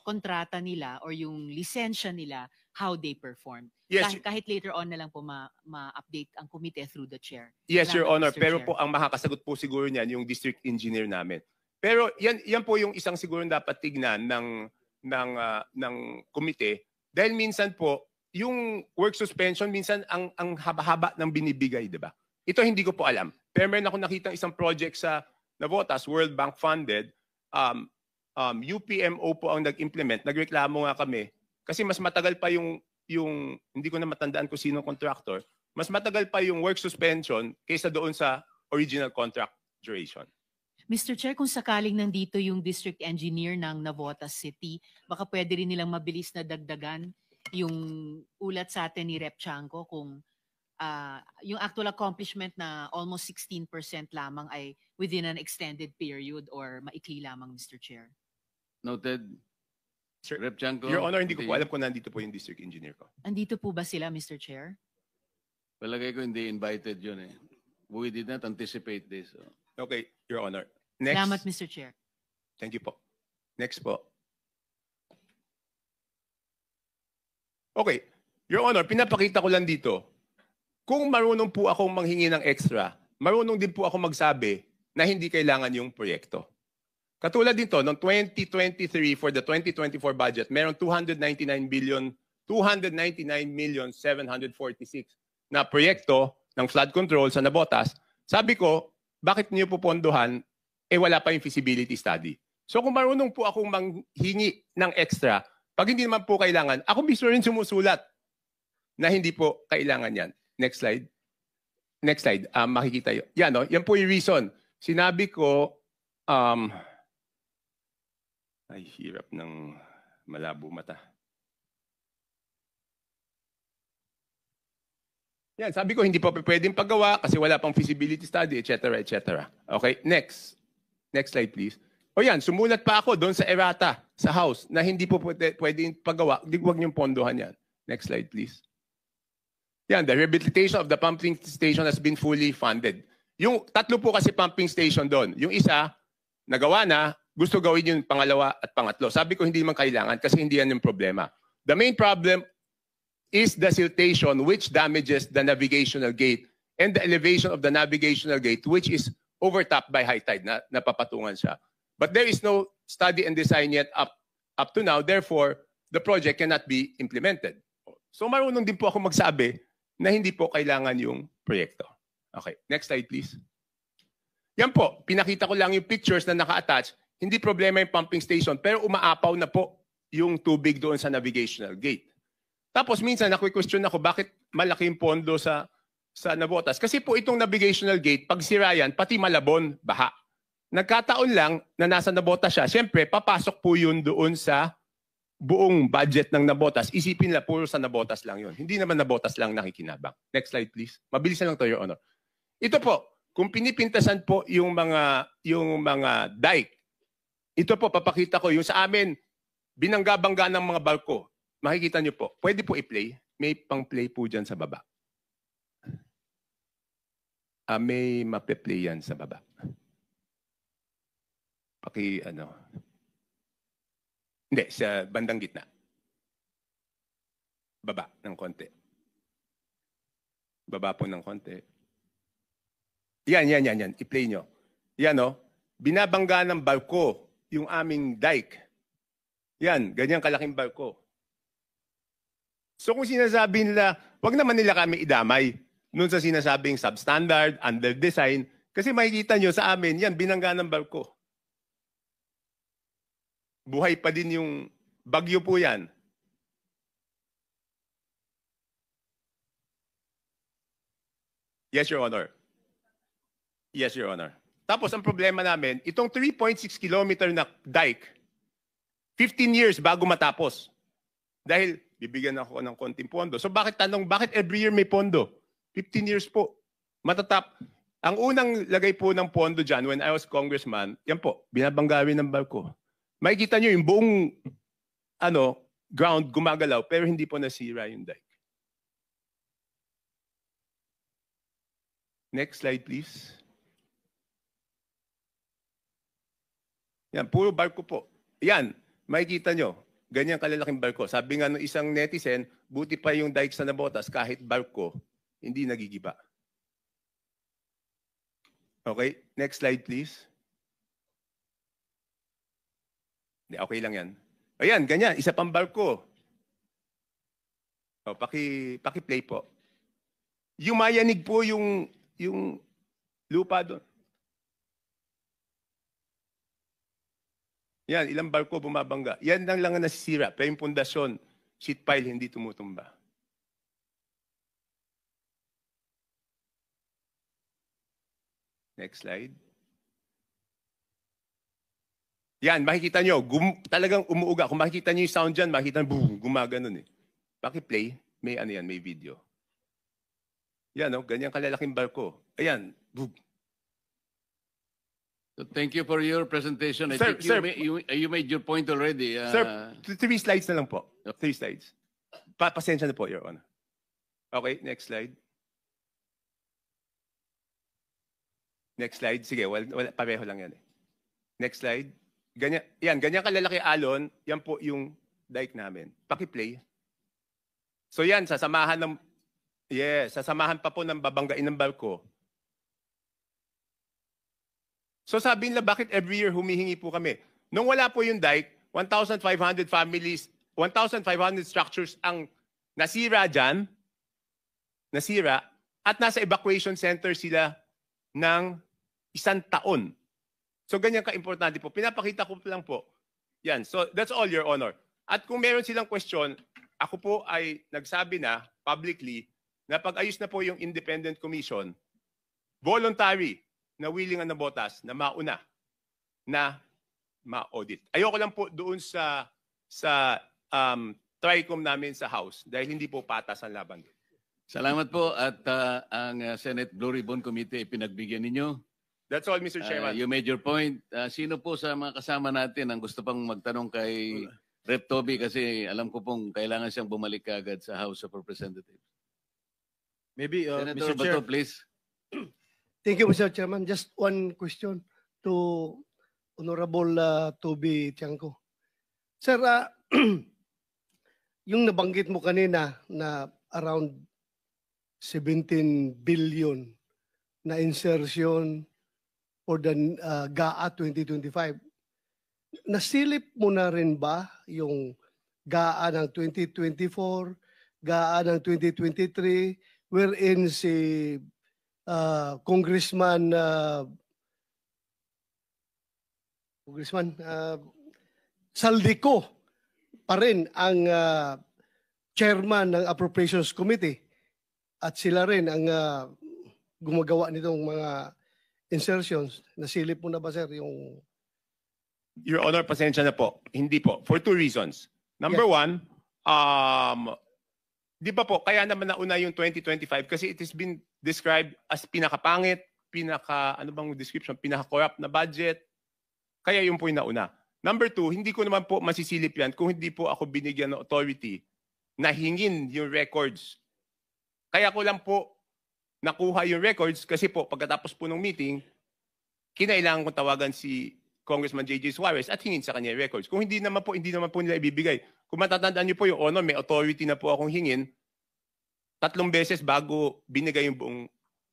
kontrata nila or yung lisensya nila, how they perform. Yes. Kahit later on na lang po ma-update ang committee through the chair. Yes, Your Salamat, Honor. Mr. Pero Chair. po ang makakasagot po siguro niyan yung district engineer namin. Pero yan po yung isang siguro dapat tignan ng komite dahil minsan po yung work suspension minsan ang haba-haba ng binibigay, 'di ba? Ito hindi ko po alam. Pero meron ako nakitang isang project sa Navotas, World Bank funded. UPMO po ang nag-implement. Nagreklamo nga kami kasi mas matagal pa yung hindi ko na matandaan kung sino contractor. Mas matagal pa yung work suspension kaysa doon sa original contract duration. Mr. Chair, kung sakaling nandito yung district engineer ng Navotas City, baka pwede rin nilang mabilis na dagdagan yung ulat sa atin ni Rep. Chanco kung yung actual accomplishment na almost 16% lamang ay within an extended period or maikli lamang, Mr. Chair. Noted. Sir, Rep. Chanco. Your Honor, hindi ko po alam kung nandito po yung district engineer ko. Andito po ba sila, Mr. Chair? Palagay ko hindi invited yun eh. We did not anticipate this. So. Okay, Your Honor. Next. Salamat, Mr. Chair. Thank you po. Next po. Okay. Your Honor, pinapakita ko lang dito. Kung marunong po akong manghingi ng extra, marunong din po ako magsabi na hindi kailangan yung proyekto. Katulad dito, noong 2023 for the 2024 budget, meron 299,746 na proyekto ng flood control sa Navotas. Sabi ko, bakit niyo pupondohan? Wala pa yung feasibility study. So kung marunong po akong manghingi ng extra, pag hindi naman po kailangan, ako mismo rin sumusulat na hindi po kailangan yan. Next slide. Next slide. Makikita yun. Yan, no? Yan po yung reason. Sinabi ko, ay, hirap ng malabo mata. Yan, sabi ko, hindi po pwedeng paggawa kasi wala pang feasibility study, etc., etc. Okay, next. Next slide, please. O yan, sumulat pa ako doon sa errata, sa house, na hindi po pwedeng paggawa. Huwag niyong pondohan yan. Next slide, please. Yan, the rehabilitation of the pumping station has been fully funded. Yung tatlo po kasi pumping station doon. Yung isa, nagawa na, gusto gawin yung pangalawa at pangatlo. Sabi ko hindi man kailangan kasi hindi yan yung problema. The main problem is the siltation which damages the navigational gate and the elevation of the navigational gate which is overtopped by high tide na napapatungan siya. But there is no study and design yet up to now. Therefore, the project cannot be implemented. So marunong din po ako magsabi na hindi po kailangan yung proyekto. Okay, next slide please. Yan po, pinakita ko lang yung pictures na naka-attach. Hindi problema yung pumping station, pero umaapaw na po yung tubig doon sa navigational gate. Tapos minsan naku-question ako, bakit malaki yung pondo sa Navotas? Kasi po itong navigational gate, pag sira yan, pati Malabon, baha. Nagkataon lang na nasa Navotas siya. Siyempre, papasok po yun doon sa buong budget ng Navotas. Isipin na puro sa Navotas lang yun. Hindi naman Navotas lang nakikinabang. Next slide, please. Mabilis na lang to, Your Honor. Ito po, kung pinipintasan po yung mga dike, ito po, papakita ko, yung sa amin, binangga-bangga ng mga barko. Makikita nyo po. Pwede po i-play. May pang-play po dyan sa baba. May mape-play yan sa baba. Hindi, sa bandang gitna. Baba ng konti. Baba po ng konti. Yan. I-play nyo. Yan o. Binabangga ng barko yung aming dike. Yan, ganyang kalaking barko. So kung sinasabi nila, wag naman nila kami idamay nun sa sinasabing substandard, under design, kasi makikita nyo sa amin, yan, binangga ng barko. Buhay pa din yung bagyo po yan. Yes, Your Honor. Yes, Your Honor. Tapos ang problema namin, itong 3.6 kilometer na dike, 15 years bago matapos. Dahil bibigyan ako ng konting pondo. So bakit every year may pondo? 15 years po. Matatap. Ang unang lagay po ng pondo dyan, when I was congressman, yan po, binabangga rin ng barko. Makikita nyo yung buong ground gumagalaw, pero hindi po nasira yung dike. Next slide, please. Yan, puro barko po. Yan, makikita nyo, ganyan kalalaking barko. Sabi nga ng isang netizen, buti pa yung dike sa Navotas, kahit barko, hindi nagigiba. Okay, next slide please. Okay lang yan. Ayan, ganyan, isa pang barko. O, paki-play po. Yumayanig po yung lupa doon. Yan, ilang barko bumabangga. Yan lang ang nasisira. Pero yung pundasyon, sheet pile, hindi tumutumba. Next slide. Yan, makikita nyo, talagang umuuga. Kung makikita nyo yung sound dyan, makikita nyo, boom, gumaganon eh. Paki-play, may may video. Yan, ganyan kalalaking barko. Ayan, boom. So thank you for your presentation. I think you made your point already. Sir, 3 slides na lang po. 3 slides. Pasensya na po, Your Honor. Okay, next slide. Next slide. Sige, pareho lang yan eh. Next slide. Ganyan kalalaki alon, yan po yung dike namin. Paki-play. So yan, sasamahan pa po ng babanggain ng barko. So sabi nila, bakit every year humihingi po kami? Nung wala po yung dike, 1,500 families, 1,500 structures ang nasira dyan, at nasa evacuation center sila ng 1 taon. So ganyan ka-importante po. Pinapakita ko lang po. Yan. So that's all, Your Honor. At kung meron silang question, ako po ay nagsabi na publicly na pag-ayos na po yung independent commission, voluntary na willing ang Navotas na mauna na ma-audit. Ayoko lang po doon sa TRICOM namin sa House dahil hindi po patas ang laban doon. Salamat po at ang Senate Blue Ribbon Committee pinagbigyan ninyo. That's all, Mr. Chairman. You made your point. Sino po sa mga kasama natin ang gusto pang magtanong kay Rep. Toby kasi alam ko pong kailangan siyang bumalik agad sa House of Representatives. Maybe, Senator Mr. Chair. Bato, please. Thank you, Mr. Chairman. Just one question to Honorable Toby Tiangco. Sir, yung nabanggit mo kanina na around 17 billion na insertion for the GAA 2025. Nasilip mo na rin ba yung GAA ng 2024, GAA ng 2023, wherein si Congressman Saldico pa rin ang chairman ng Appropriations Committee at sila rin ang gumagawa nitong mga insertions. Nasilip mo na ba, sir, yung... Your Honor, pasensya na po. Hindi po. For two reasons. Number one, di ba po, kaya naman nauna yung 2025 kasi it has been described as pinakapangit, ano bang description, pinaka-corrupt na budget. Kaya yun po yung nauna. Number two, hindi ko naman po masisilip yan kung hindi po ako binigyan ng authority na hingin yung records. Kaya ko lang po nakuha yung records kasi po pagkatapos po ng meeting, kinailangan kong tawagan si Congressman J.J. Suarez at hingin sa kanya yung records. Kung hindi naman po nila ibibigay. Kung matatandaan niyo po yung Honor, may authority na po akong hingin 3 beses bago binigay yung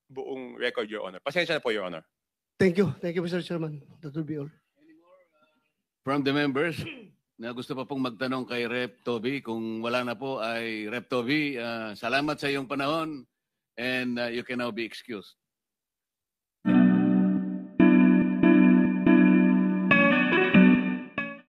buong record, Your Honor. Pasensya na po, Your Honor. Thank you. Thank you, Mr. Chairman. That will be all. From the members na gusto pa pong magtanong kay Rep. Toby, kung wala na po ay Rep. Toby, salamat sa iyong panahon and you can now be excused.